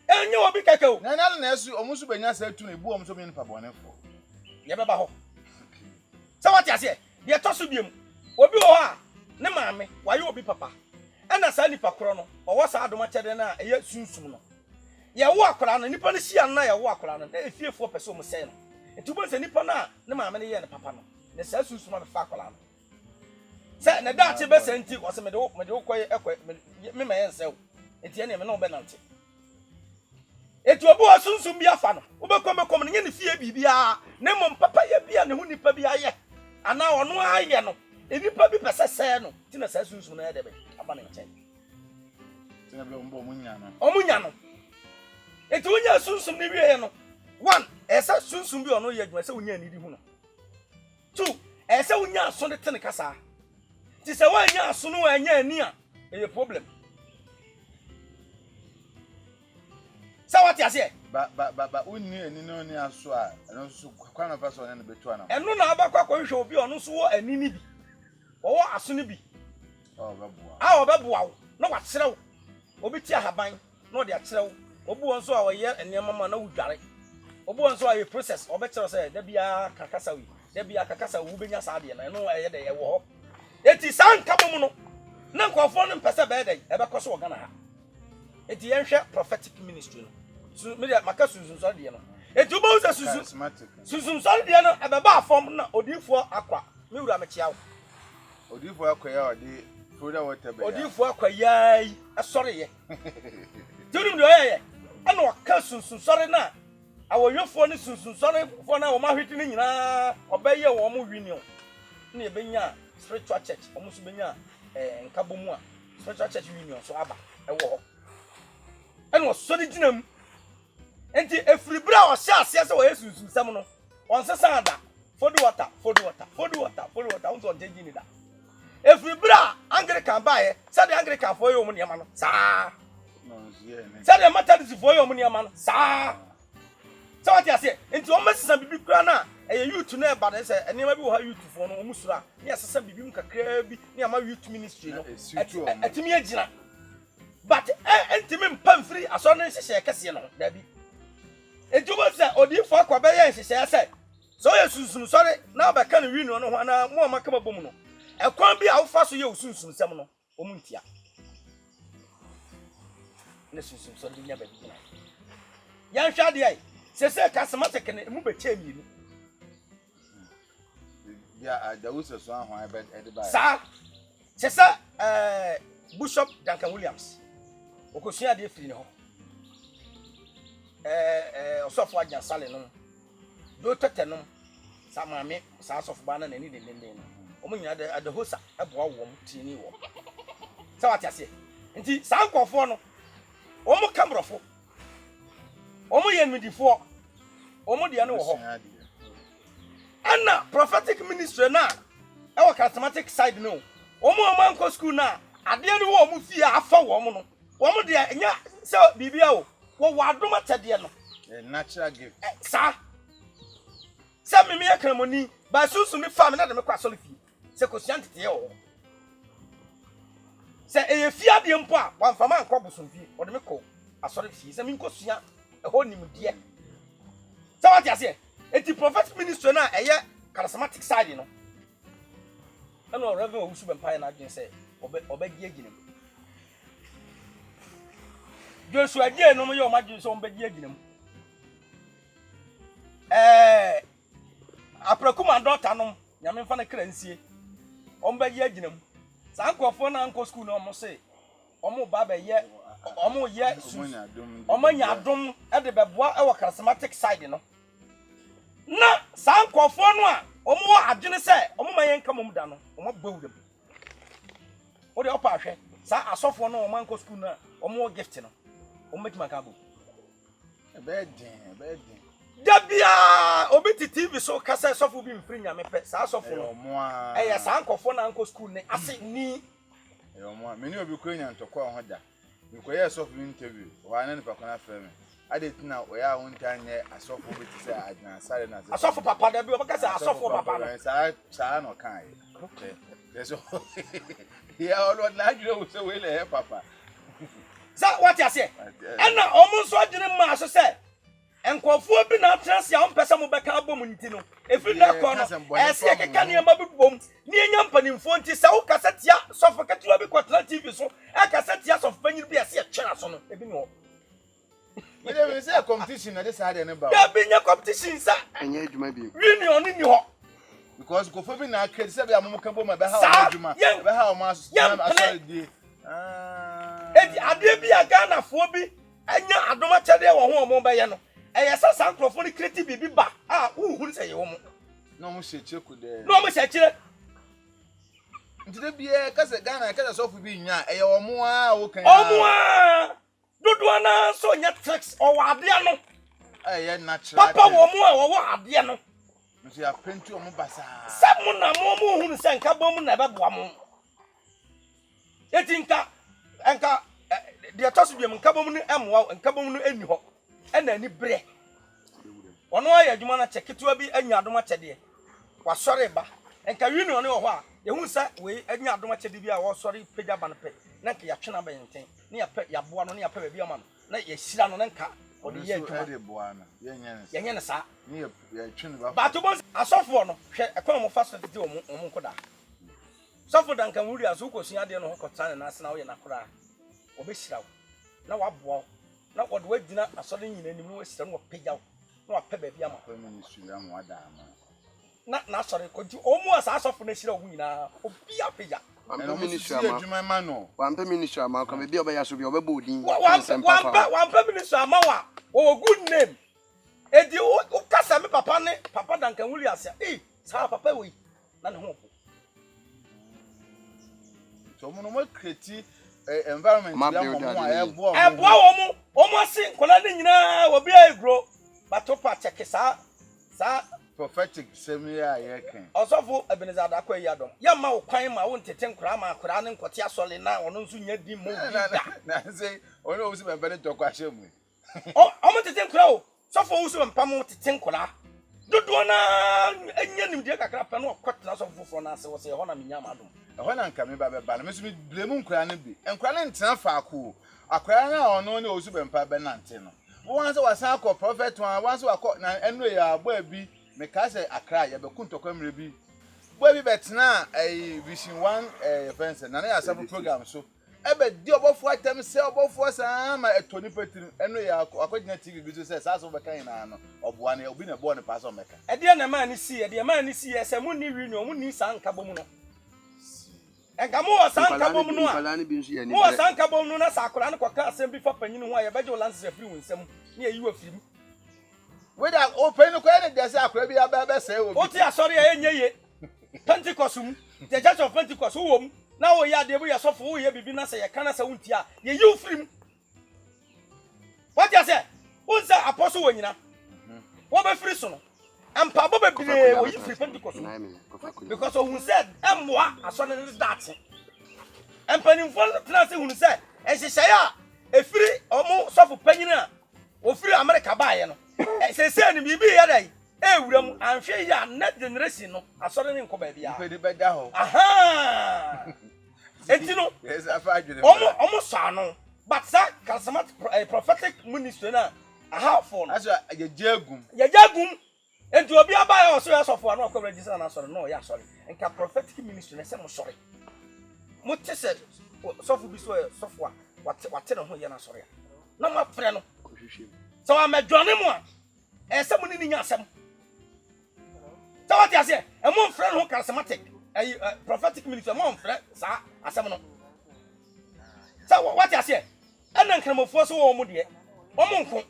Enye obi keke o. Na esu omusu benya sa tu na ebu omso me papa bonefo. Ye beba ho. Sa what you say? Ye to so biem. Obi wo ha ne maame waye obi papa. Ena sa nipa koro no, owo sa adoma kyede na eye sunsum no. Ye wo akora no nipa no hia na ye wo akora no. Na efiefo pese o mo sei no. Etu bo se nipa na ne maame ne ye ne papa no. Ne sa sunsum ma fa akora no. Say na da che be senti o se me de koye ekwe me me yensew enti ene me no be nante eti obi o sunsum bia fa no wo be kom ne ne fie bibia ne mom papa ye bia ne hu nipa bia ye ana ono aye no nipa bi pese no ti na sa sunsum na ye de be aba na nchen Ti na be ombo munya no omunya no eti wonya sunsum ne wie ye no 1 esa sunsum bi ono ye adwuma se wonya ni di hu no 2 esa wonya aso de tene kasa ti se wanya aso no wanya ani a e problem sa what you say ba onni ani no ni aso a eno so kwa na paso ne betu ana eno na abakwa hwe obi ono so wo ani ni bi wo aso ni bi obebua wo na wa kire wo obi ti ahaban na odi akire wo obi won so a wo ye enema ma na wudware obi won so a ye process obe kire say da bia kakasa wi da bia kakasa wo benya sa de na eno eye de ye wo ho eti san kabom no na nkofo no mpese be dey ebe koso Ghana ha eti yenhwe prophetic ministry no so media makasu sunso de no eti obo usa sunso de no ebeba afom na odifo akwa me wura me chia wo odifo akwa ya odi foda water be odifo akwa yai asore ye tudum de oyeye ana wakasu sunso na awoyofo ni sunso fo na wo ma hweti ni nyina obeye wo mo union na ebenya spiritual church omusu benya nkabomu a spiritual church union so aba ewo ho eno so di ginam enti efribra o sha ase se wo yesu sam no on sesa ada fodu water unto jeji ni da efribra Anglican bae se de Anglican for yo mu niam no sa se de Methodist for yo mu niam no sa so what you say enti o mesesa bibi kura na youth na ba de se enema bi wo ha youth fo no omusura ne asesa bibi mu kakra bi ne ama youth ministry no atimi agina but entimi mpamfiri aso no nhye kese no da bi ejubo se odifo akwa be ye nhye se so ye sunsun sorry na ba kan wi no ho na mo maka babom no ekwan bi a wo fa so ye osunsun sem no omuntia ne sunsun so de nya ba bi na yan hwa de ai se kasamatek ne mu be chemi ni ya Dawusa so ahwan ebe ediba sa se Bishop Duncan Williams okosua de firi ne ho osofo agya sale no do tete no sa maame sa asofo ba na nani de no omunya de hosa eboa wo mu tini wo sa wat ase nti sa nkofo no omu kamrofo omu yenmidifo omu de no wo ho ana prophetic ministry na e charismatic side no omu amanko school na ade no wo mu fie afa wo mu no wo mu de nya se bibia wo wadoma tede no natural gift sa se me yakramoni ba susu mi fam na de me kwa sole fie se kosua tete wo se e fie ade mpo a wan fama anko bosom fie wo de me ko asore fie se mi nkosua e ho nimdie se wat ase eti prophetic ministry na eye charismatic side no eno reverend Owusu Bempire na adwen se obegi aginem Joshua die no mo ye o madwen se obegi aginem aprakuma daughter no nyame mfa na kra nsie omba ye aginam sa nkofo na anko school na omo se omo ba ba ye omo ye omo nya adom e de beboa e wo charismatic side no na sa nkofo no a omo adwene se omo mayen ka mom da no omo bawudam o de opa hwe sa asofo no omo anko school na omo gift no omo metima ka bo beden Dabia obi TV so kasa sofo bi mfiri nyame pe sa sofo no eh sa nkofo na anko school ne ase ni mo meni obi ko nya ntoko ho da nkoye sofo interview wa na nipa kona frame ade tina oya ho ntanye asofo bi ti say adna sare na asofo papa da bi obaka asofo papa no sa no kan okay so ya olo na adwo so we le papa sa what you say ena omo so adwene ma so say enkofo bi na trans ya ompesa mo beka abom nti no efiri na ko no ese keka ne ma bibom ne enya mpanimfo nti sa wo kasetia sofo ketua bi kwatra TV so e kasetia sofo panyin bi ase kyera so no ebi no we dey say competition na this ade ne ba da bi nya competition sa enya adwuma bi union ni ho because kofo bi na credit say be amom kan bo ma be ha adwuma be ha o ma asori die edi ade bi aga na fo bi enya adoma kyede wo ho omo be ye no eyesa sankrofo ni creative bibi ba uhuru se ye wo mo no mo sheche ku de no mo sheche ntide bie kase Ghana kase sofu bi nya eye omo a wo kan omo a dodo na so nya tricks o wa ade no eye natural papa wo mo a wo ade no nti ya penti omo basa se mo na mo uhuru se nka bom na be boa mo etinka enka de tosu bi nka bom no emwa nka bom no eni ho ena ani bre ono aye adwuma na cheketua bi anya adoma chede wa sori ba enka union ne wo ho a ye hu sa we anya adoma chede bi a wo sori pagya ban pe na nka ya twena ba yenten ne ya pe ya boa no ne ya pe ba bi ama no na ye sira no nka o de ye adwuma de boa na ye nye ne sa ne ye twene ba ba to bon asofo no hwe ekwan mo facility o mo nkoda sofo dan kan wuri aso kosun ade no ho kotane na ase na wo ye na kora obesira wo na wa boa na wo de wadina asore nyina nim no wasira no pagya wo na wa pe ba bi ama ministry am wada ama na sorry ko di omu asa asofo na sira wo nyina obi apagya ampe ministry ama adwuma ma no wampe ministry ama ka be oba ya so bi oba odin wampe ministry ama wa wo good name edi o kasa me papa ne papa dankan wuri ase sa papa we na ne ho so mo no mo create environment ya mo eboa wo mo ase kola ne nyina obi agro batopa check sa prophetic seminar ya kan osofo Ebenezer da kwa yadom ya ma wo kwan ma wo ntete nkura ma akura ne nkote asole na ono nso nya di mo na say ono osi be ne tokwa shemu o mo tete nkura o sofo wo so mpam tete nkura dodo na anya nim de kakra pa na okot na sofo fo na ase wo se ho na menya ma dum ho na nka me ba be ba na me so me blame nkura ne bi nkura ne ntena fa ako akura na ono ne osu be mpa be na nte no won se wasan akọ prophet won se wakọ na enu ya agba bi me ka se akra ya be kuntokwa mre bi bo bi betena vision 1 fence na na ya sabu program so ebe di obofo atem se obofo sa ma etoni petri enu ya akọgina tv bi so se sa so be kan na no oboa na obi na bo ne pa so meka e de na ma ni si e de ma ni si e se mu ni wi no mu ni sa nka bom no enka mo wasanka bom no a mo wasanka bom no na sakura ne kwaka asem bi fa panyin ho a ye beje lances afiri wonsam ne ayi wa firim we da open no kwa ne de se akura bi aba se obi o ti asori e nyeye Pentecost mu the church of Pentecost wo mu na wo ya de bu ye sofo wo ye bibi na se ye kana se wunti a ye yi firim what you say unsa apostle wo nyina wo be firi so no ampa bo be bire wo yi firi Pentecost because who said emwa asone ne that empanimfo tena se hu se ehyehyaya efiri omo sofo panyin a ofiri America baaye no se ni bibi ya dai ewuram anhwe ya net generation no asore ne nko ba bia pedi beda ho aha etino yes afa adwene omo sa no but that charismatic prophetic ministry na aha for no aso ye jagum enti obi abaye oso ya sofo na okọ register na sori no ya sori nka prophetic ministry na se mo sori mo tese sofo bi so sofo a wate no ho ye na sori na ma frɛ no so amedwane mo a ese mo ni nya asɛm so what you say mon friend who charismatic prophetic ministry mon friend sa asem no so what you say and nkramofo so wo mu de wo mu nko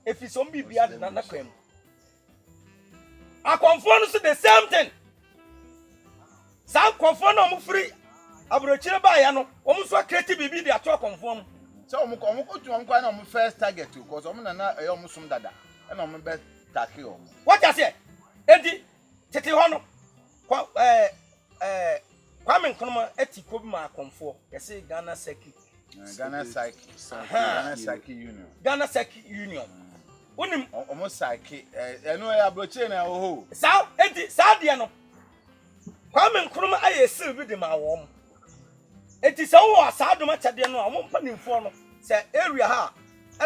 efiso mbibia de na kwam akonfo no so the same thing sa konfo no mu free abrochire ba ya no wo mu so create bibi de ato konfo mu so omo kwa na omo first target because omo na e omo sum dada e na omo be take omo what you say edi tete ho no Kwame Nkrumah etiko bi ma akonfo yesi Ghana Seki Union Ghana Seki Union unim omo Seki eno ya abrochire na ho sa edi sa de no Kwame Nkrumah ayesi bi de ma wo mo eti sa wo asadoma chade no omo mpanimfo no se area ha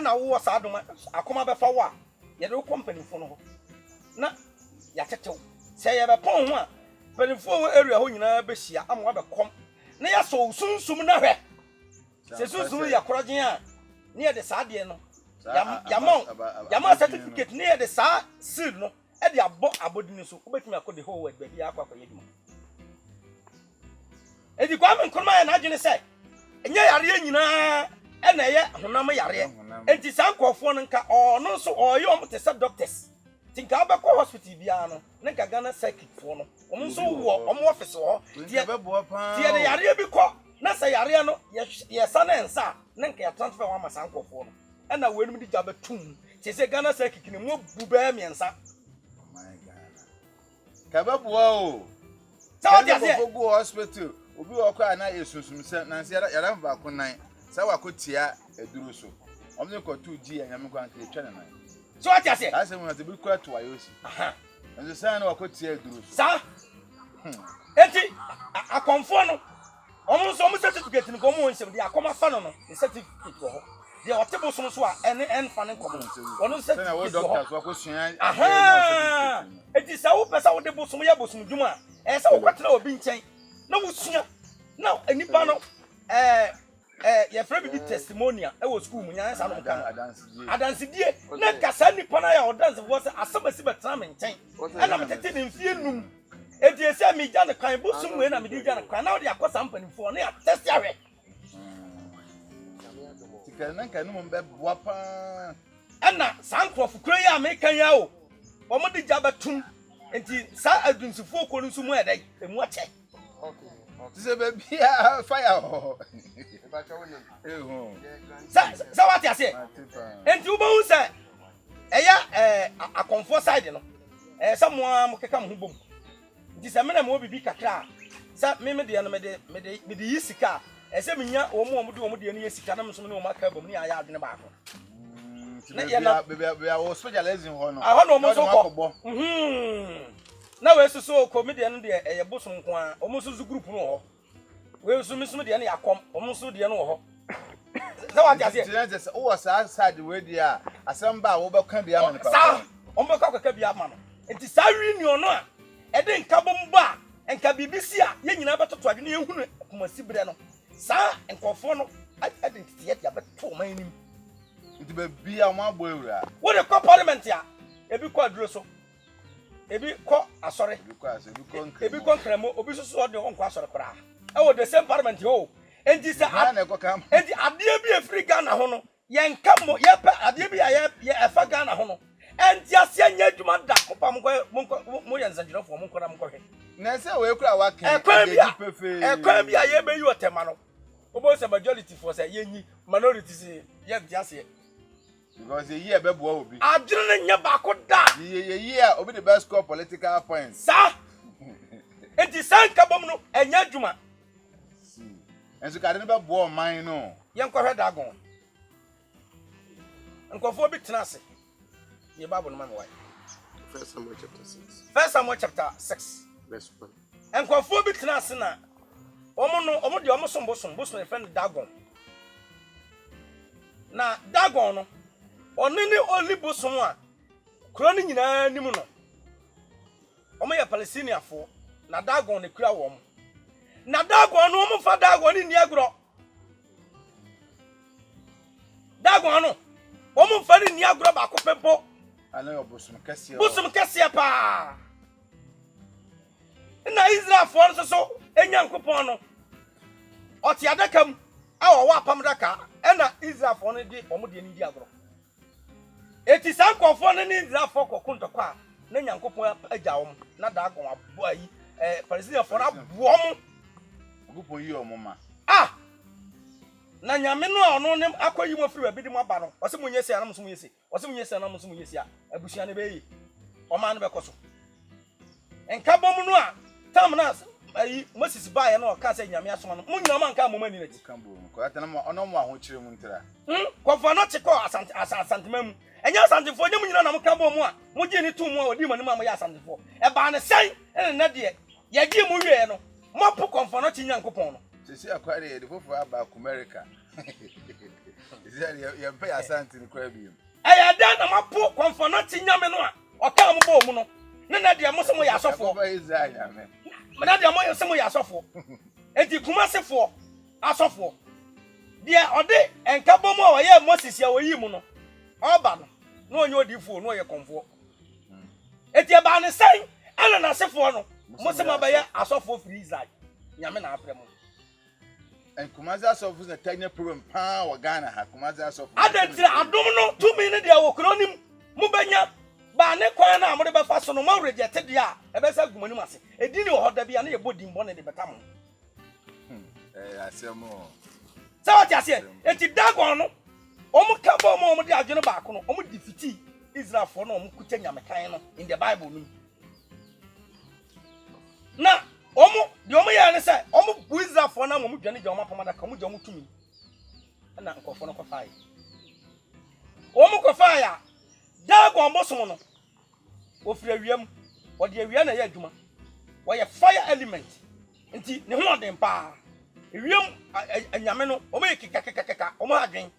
na wo asadoma akoma be fa wo a ye de kompanimfo no ho na ya tetew se ye be pon ho a panimfo area ho nyina be hia amwa be kom na ya so sunsum na hwe se sunsum ya krogen a ne ye de sa de no yamon certificate ne ye de sa seal no e de abodini so obetumi akọ the whole world be bia akọ yeduma edi Kwame Nkrumah na adwene se enye yare nyina e na ye honam yare enti sankofo no nka no so oye omte se doctors tinka abekọ hospital bia no nka Ghana Circuit fo no omso wo omo office ho tie de yare bi kọ na se yare no ye sa na ensa nka ya transfer wa masankofo no e na wenum di jabe tum tie se Ghana Circuit ni mo buba miensa my God kababua o sa dia se go hospital obi okwa na yesusum se na se yara ba ko nan sa wa ko tia eduru so omne ko 2G anyame kwa nke twa nan so what you say ase mo na te bi ko to ayosi nzo sa na wa ko tia eduru so sa enti akonfo no omo so mo certificate ni ko mo nsem dia akoma fa no the certificate ho dia otebo so so a en fa ne komo ono certificate na wo doctor so ko sua enti sa wo pesa wo de bosom ya bosom dwuma e sa wo kwatena obi nchen na wo sua na enipa no ye fra bi testimonial e wo school mu nya sa no kan adansidie na kasa nipa na ya odanse wo se asabasi betana me nchen e na metete ne mfie num enti ese mi gya ne kan bosom we na me di gya ne kan na wo de akosa mpanimfo na ya test awe tikana kan no mbe boa pa na sankrofo kura ya me kan ya o omo di gya betum enti sa adunsifo ko nso mu edai emu ache tise be bia fire ho sa what you say enti wo bo say eya akonfo side no samoa mo keka mo bom enti se me na mo bibi kakra sa me de no me de yisika ese menya wo mo de no yisika na mo so ne wo maka bom ni aya adwene ba ko na ya be wo specializing ho no aha no mo so ko na we so comedian no de eye bosom nko a o mo so group no ho we so mi so de na yakom o mo so de no ho za wa ja se o was side we dia asamba wo be kan bia man pa sa o mo ka bia man no enti sa reunion no a e de nka bom ba enka bibisi a ye nyina betoto adwene ye hunu komasi bre no sa enkofo no identity ya beto man nim enti be bia mo abo ewura wo de parliament ya ebi ko aduro so ebi ko asore ebi ko nkramo obi so de won ko asore kra e wo the same parliament ho enti se enti ade bi efri Ghana ho no ye nka mo ye pa ade bi ya efa Ghana ho no enti ase anya adwuma da kopa mo ye nsanjiro fo mo nkora mo hwe na se we kura wa kan ekwan bi aye be yi otema no obo se majority for say yenyi minority se ye diase because ye year be boa obi adwene nya ba ko da ye year obi the best score political points sa enti sanka bom no enya adwuma enso ka de be boa man no ye nkɔhwɛ dagon nkɔfo bi tena ase ye Bible no ma me why 1 Samuel chapter 6 1 Samuel chapter 6 verse 1 nkɔfo bi tena ase na omo de omo sombosom bosom e friend dagon na dagon no onini oli bosom a kuro ni nyina nim no omo ye Palestiniafo na dagon ne kura wo mo na dagon no omo fa dagon ni niagro dagon no omo fa ni niagro ba ko pempo ana obosom kase pa na Israel for nso so enyankopon no oti adakam awo wa pam daka na Israel for no di omode ni di agro eti sankofo no ni Israel for kokuntokwa na nyankopon agya wo na da agon abo ayi Palestine for aboom Ogupo yi omoma na nyame no ono ne akoyi mo firi abidi mo aba no ose munye sia na muso munye sia ose munye sia na muso munye sia abusua ne be yi o ma no be koso enka bom no a tam na ayi Moses ba ye no ka se nyame asoma no munyina ma nka moma ni na ti kambo ko atana mo ono mo aho kire mu ntira ko fa no chiko asantema mu enya asantifo nye munyina na mo ka bom a mo je ni tu mu a odi mani ma mo ya asantifo e ba ne sai ene na de ye gi mu wie no mo po konfa no chi nyankopon no sisi akware ye de fofo aba America Israel ye mpe asanti ni kwa bi aya da na mo po konfa no chi nyame no a o ka mo bom no ne na de mo se mo ya asofo ba Israel amen na de mo se mo ya asofo enti kumasefo asofo de ode enka bom a ye Moses ya oyi mu no oba no no onye odifo no ye konfo enti e ba ne sai ana na sefo no mo se ma ba ye asofo free Israel nyame na afre mo en Kumasi asofu na tanya problem pa wa Ghana ha Kumasi asofu adentira adom no tumi ne de awokronim mu banya ba ne kwan na amode be fa so no ma reject de a e be sa gumanim ase edi ni ohoda bia na ye bodi mbo ne de betam asemo sa what ase eti dagon no omu ka bo mo de adwene ba ko no omu defeat Israel for no omu kuta nyamekan no in the Bible no na omu de omu ya ne say omu bu Israel for na omu dwane je omu pamada ka omu je omu tumi na nkofo no ko fire omu ko fire dagon bosom no ofiri awiam ode awia na ya adwuma wo ye fire element nti ne ho odem pa awiam anyame no omu kekekekeka omu adwen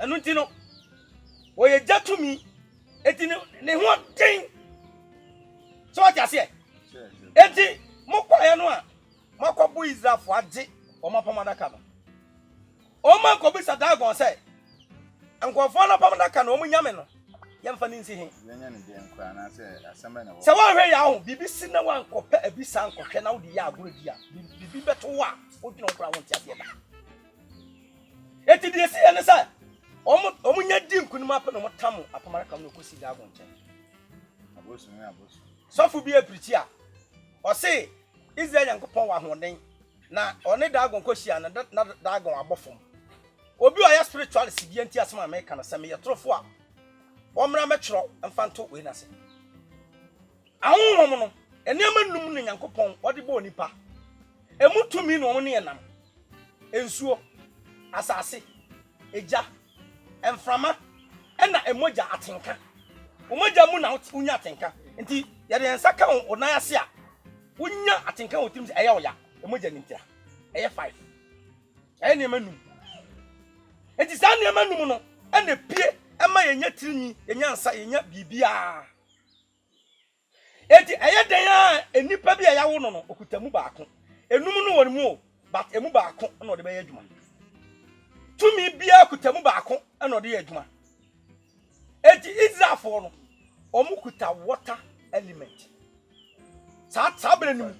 enu nti no wo ye jatumi eti ne ho odem so what you say eti mokwaye no a makobo Israel fo age omu pamada ka no omu ko bisa dagon say ankofo na pamada ka no omu nyame no yemfa ni nsi he yenya ne de nkwa na se asema na wo se wa hwe ya ho bibi si na wan kope abisa nkohwe na wo di ya agoro di a bibi beto wa odwino nkra won ti ase da eti de si ene sa omu nya di nkunu ma pe no motam apamara kam no kosi da agon chen abosu ni abosu sofu bi aprichi a o se Israel yankopon wa hoden na one da agon kosi a na da agon abofom obi o ya spiritual sibia nti asema America na se me yetrofo a omra metro mfanto we na se ahonhom no enema num ne yankopon ode bo nipa emutumi no ne enam ensuo asase eja emframa ena emoja atenka omoja mu na unya atenka nti ye de nsaka onan ase a unya atenka otim se eye oya emoja ntia eye 5 eye ne manum nti sa ne manum no ena pie ema yenya tirinyi yenya nsa yenya bibia eti eye den a enipa bia ya wo no no okutamu baako enum no wonmu o but emu baako na ode be adwuma tumi bia okutamu baako na ode ye adwuma eti Israel for no omukuta water element sa brenum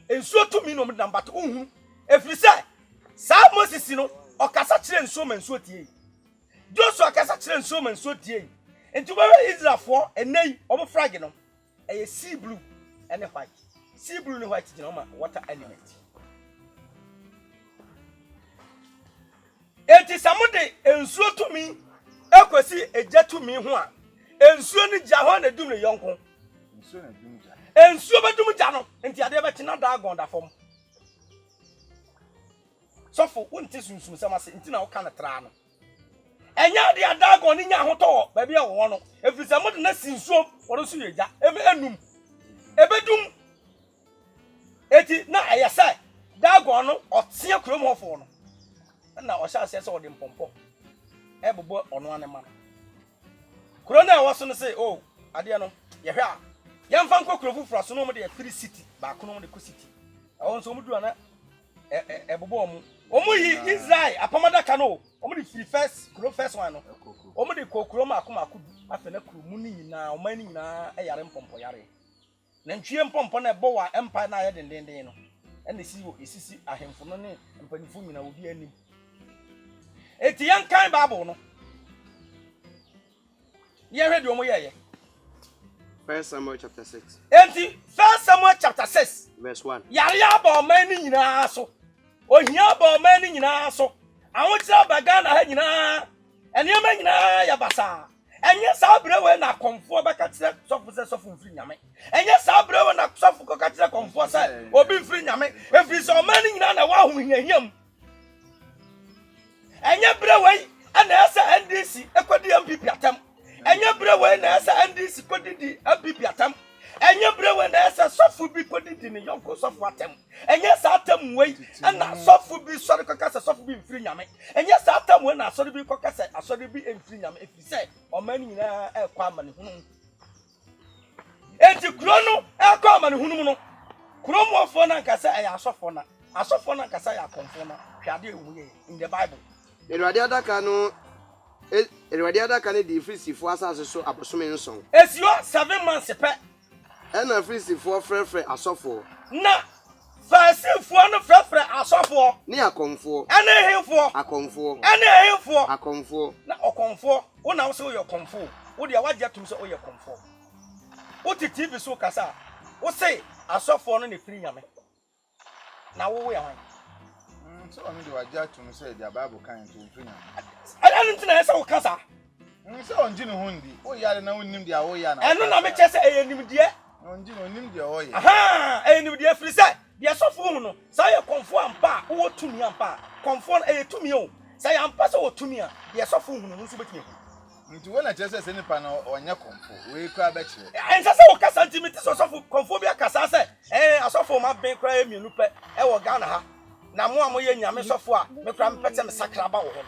ensuo tumi no mdam but ohun efrise sa Moses no okasa kire ensuo mansuo tie Joshua kasa kire nso man so die enti we Israel for enei omo frag no e sea blue and white sea blue and white gina ma water element enti samude ensuo tumi ekosi eja tumi ho a ensuo ni ja ho na dum ne yonko ensuo na dum ja ensuo bedum ja no enti ade be tina da agonda fom sofo wonte sunsun samase enti na wo kana tra no enya de adago ni nya hoto ba bia wo no efisa mo de na sinsuo woro so yeja enum ebedum eti na ayese dago no otia krom hofo no na o sha ase o de mpompo ebobo ono anema kro na wo so no say oh ade no ye hwe a ye mfa nko kro fufura so no mo de free city ba ko no mo de ko city awon so mo du ana ebobo omu yi Israel apamada kano omu di free first one no omu di kokuro maako afa na kuro mu ni nyina o mani nyina yare mpompo yare nantwie mpompo na ebo wa empire na ye dendenden no ene si wo esisi ahemfo no ne mpanifo nyina obi anim eti yan kan bible no ye hwede omo ye 1 Samuel chapter 6 enti 1 Samuel chapter 6 verse 1 yare aba man ni nyina so ohia aba man ni nyina so awotira baga na ha nyina ene ma nyina ya basa enye sabre we na komfo baka tire sofu se sofu mfiri nyame enye sabre we na sofu ko ka tire komfo se obi mfiri nyame efiri so man ni nyina na wa hu hiahiam enye bre we ana asa NDC ekodi MPP atam enye bre we na asa NDC kodi MPP atam enye bre we na asa sofu bi kodi ni yonko sofu atam enye sa atam we na sofu bi sori ko ka sofu bi mfiri nyame enye sa atam we na sori bi ko ka asori bi mfiri nyame efiri se o man nyina ekwa amane hunu enti kuro no ekwa amane hunu no kuro mo fo na nka se eya asofo na nka se ya konfo na hwade ewu ye in the Bible Erwade adaka ne di frisifo asase so abosome nson esio 7 months pe ena frisifo frefre asofo na fasifo no frefre asofo ni akonfo ene hemfo akonfo na okonfo wo na wo se wo ye konfo wo de waje atum se wo ye konfo wo ti TV so kasa wo se asofo no ne firi nyame na wo ya wan so on the waja to say the Bible kan to mfiri nyame ala ntina ese wo kasa so on jinu hundi o yare na wonnim dia wo ya na eno na me chese eyenimdie on jinu onnim dia wo ya aha eyenimdie firi se dia sofo hu no sa ye konfo ampa wo tumi ampa konfo eyetumi o sa ye ampa se wo tumi a dia sofo hu no nso betumi nti wona chese se nipa na onye konfo we kra ba kire ensa se wo kasa ntimiti so sofo konfo bi akasa se asofo ma ben kra emienu pe e wo Ghana ha na mo amoye nyame sofo a me kra mpete me sakra ba wo ho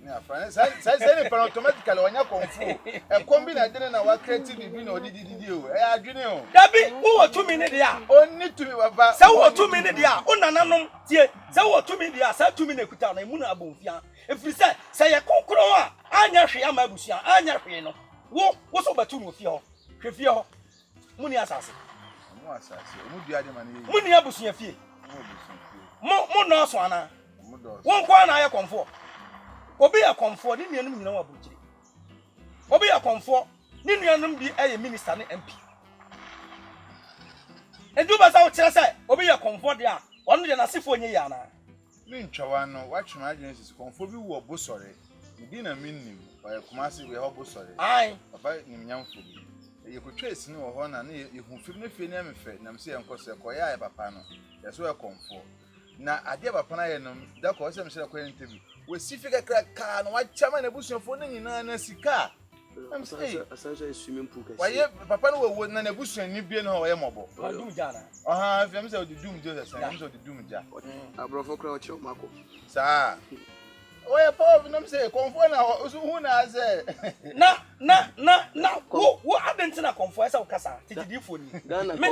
na France sai nipa automatically onye konfo e kombi na dene na wa creative bi na odididi o e adwene o dabi wo tumi ne dia onni tumi baba se wo tumi ne dia unananom tie se wo tumi dia sa tumi ne kuta na emu na abonfia efiri se ye konkoro a anya hwe ama abusia anya hwe no wo so batu no fie ho hwe fie ho muni asase mu dua de ma ne yi muni abusia fie mo no so ana won kwa na ye konfo obi ya konfo ni nuanum nyina wa bojire obi ya konfo ni nuanum bi eye minister ne MP endu ba sa wo kire se obi ya konfo de a onu de na sefo nye ya na mi ntwawa no watchma agencies konfo bi wo bosore ndi na minnim oye kumasi we ho bosore ai baba nimnyamfo bi ye kotwa esi no ho na ye hu fim ne fie ne mefe na mse yenkose ko ya papa no yeso e konfo na ade papa na ye no da ko se mse ko interview we sifika kraka no wachama na busuafo ne nyina na sika am say asanso swimming pool kasi waye papa no wo na na busuani bie no waye mobo dum jana aha fiam say odidum je say am say odidum ja abrofo kra ocho mako sa oye pop no say konfo na osu hu na say na wo adentina konfo esa ukasa titidifo ni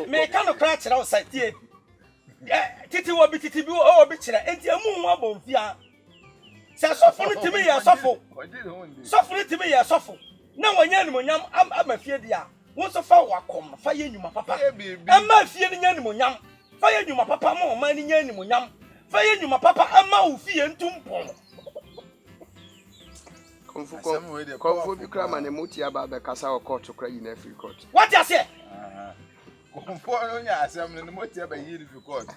me ka no kra kira o sai tie titi wo bi titi bi o bi kira enti amu ho abonfia se sofo no timi ye sofo no timi ye sofo na wanya nimonyam amafie dia wo so fa wakom fa ye nyuma papa amafie ni nya nimonyam fa ye nyuma papa ma o man ni nya nimonyam fa ye nyuma papa ama wo fie ntumpo konfo bi kra ma ne moti aba be kasa o court kra yi na free court what you say konfo no nya asem ne moti aba yi free court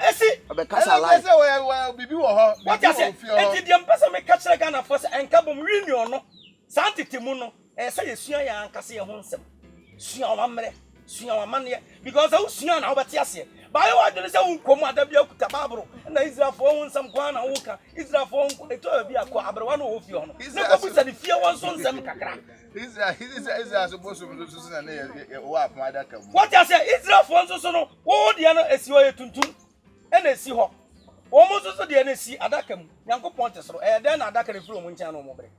esi abe kasa live we bibi wo ho what you say enti dia mpesa me ka kire Ghana force enka bom reunion no santitimu no say yesua ya ankase ye ho nsem sua wa mre sua wa mane because how sua na obeti ase ba ye wa dele se unkomu adabia kuta babro na Israel for ho nsem kwa na wo ka Israel for eto bi akọ abrewa no wo fi ho no ne ko busa ni fie won so nsem kakra Israel so boso so na ne wa apama ka bu what you say Israel for so no wo de no esi ho yetuntum e na esi ho wo mo so de na esi adaka mu Yankopon tesoro den na adaka refiri mo ntia no mo bre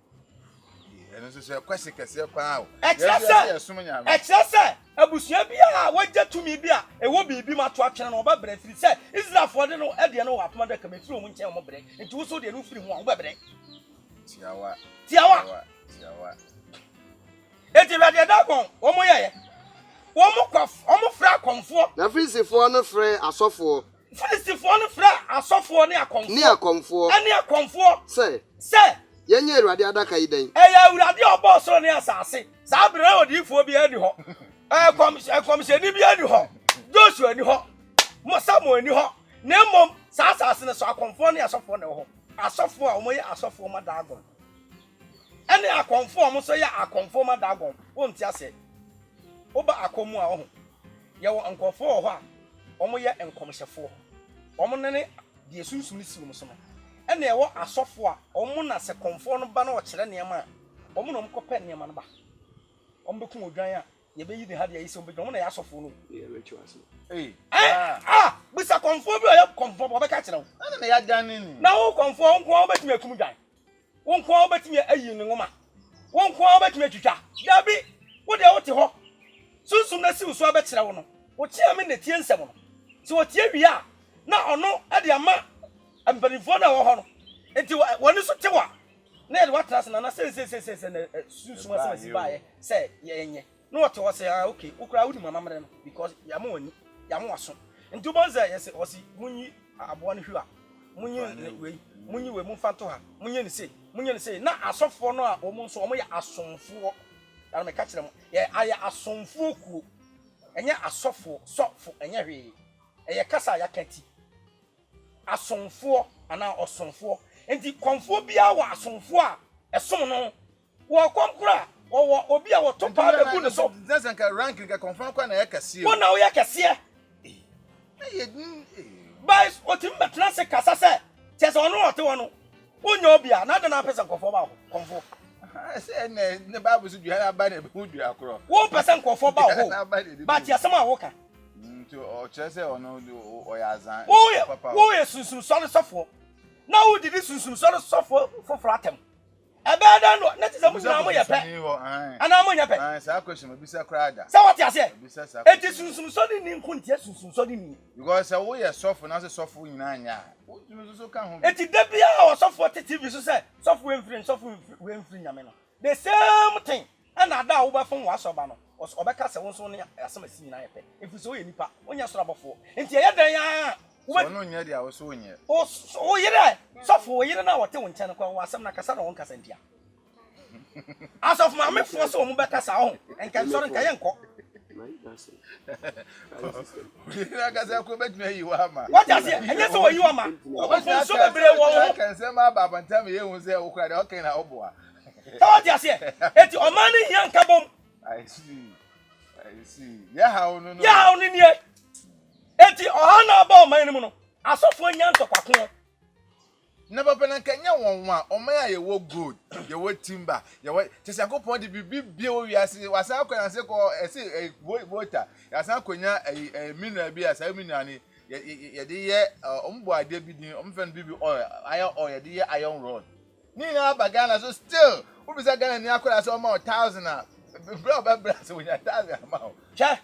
eno so se kwese kese kwa o exercise abusua bia wagya tumi bia ewo bibi ma to atwene no ba bre firi se Israel for de no e de no apama da ka me firi mo ntia mo bre enti wo so de no firi ho wo ba bre tiawa eti ba de da kon wo mo ye Omo fra konfo. Na Filistifo no frɛ asɔfo. Filistifo no fra asɔfo ne akonfo. Ne akonfo. Ani akonfo. Sɛ yenye Awurade adaka yi den. Eya Awurade obo so ne asase. Saa bere na odifo bi adi ho. Komisheni bi adi ho. Joshua ani ho. Samuel ani ho. Na mmom saa asase ne so akonfo ne asɔfo ne ho. Asɔfo a omo ye asɔfo ma dagon. Ani akonfo omo so ye akonfo ma dagon. Wo ntia se. Oba akomu a ho. Ye wo ankofo ho a omo ye enkomhyefo. Omo ne de sunsun si wo so no. Ene ewo asofo a omo na se konfo no ba na o kire niam a omo no mkope niam no ba. Omo beku odwan a ye be yi ne ha de ayise omo be omo na ya asofo no. Bisa konfo bi o ye konfo bo be ka kire wo. Na ya dan ni. Na wo konfo wo betimi akum dwan. Wo wo betimi ayi ne ngoma. Wo wo betimi atwitwa. Ya bi wo de wo te ho. Sunsun na si uso abekire wo no. Wo tia me ne tie nsem no. So wo tie wi a na ono e de ama ambanifo na wo ho no. Enti woni so tewa. Na e de watrase na se na sunsun ase si baaye se yenye. Na wo te wo se okay, ukura wudi mama mre no because ya mo wani, ya mo waso. Enti bonza yesi osi munyi abo no hwa. Munyi we, munyi we mu fanto ha. Munyi ne se na asofo no a wo mo so wo ye asomfo. Ya me ka kire mo ye aya asomfo kuo. Enye asofo sofo enye hwe eye kasa ya kanti asomfo ana osomfo enti konfo bia wa asomfo a esom no wo konkura wo obi a wo to pa da bu ne so that's ka ranking ka konfo kwa na ya kase wo na wo ya kase bai o tim betra se kasa se tese ono wote wono onyo obi a na da na pesa konfo ba konfo say ne Bible so duha ba na be hu dua kro wo pesa konfo ba ho but ya sama wo ka to o chese ono o ya azan wo ye sunsun sofo na wo didi sunsun sofo foforo atem ebe da no na tise mu na mo ye pe ana mo ye pe sa question me bisa kra ada sa what ase eti sunsun ni nko ntie sunsun ni because wo ye sofo na se sofo nyina anya wo so ka ho eti da bia o sofo TV so se sofo we mfiri nyame no the same thing ana da wo ba fon wa so ba no obeka se won so ne asema si nyina ye pe efi so ye nipa onya soro abofo enti ye dan ya so no nya dia wo so onye o yire sofo yire na wote won nchen kwa asem na kasa na won kasa ntia asof ma me fo so mo beka sa ho enka soro nka ye nko na kasa ko betme yi wa ma what does it enye so yi wa ma o so bebre wo ho kan se ma baba ntam ye hu se wo kra de okay na oboa what does it eti o ma ni hia nka bom I see. Yeah, how no. Yeah, how ni e. Eti ohana ba o man ni mu no. Asofo nya ntokwako. Never pen kan nya wonwa. O man ye wo good. Ye wo timber. Ye wo Chesiakopon de bibi wo wiase. Wasa akwa se ko ese water. Yasa akonya mineral bi asa mineral ni ye de ye ombo ade bi din omfen bibi oil. Iron oil ye de ye iron rod. Ni na bagana so still. Ubisa Ghana ni akola so ma 1000 bro bra so we nyata amount cha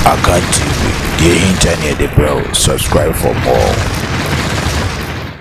Akan TV, the internet, bro. Subscribe for more.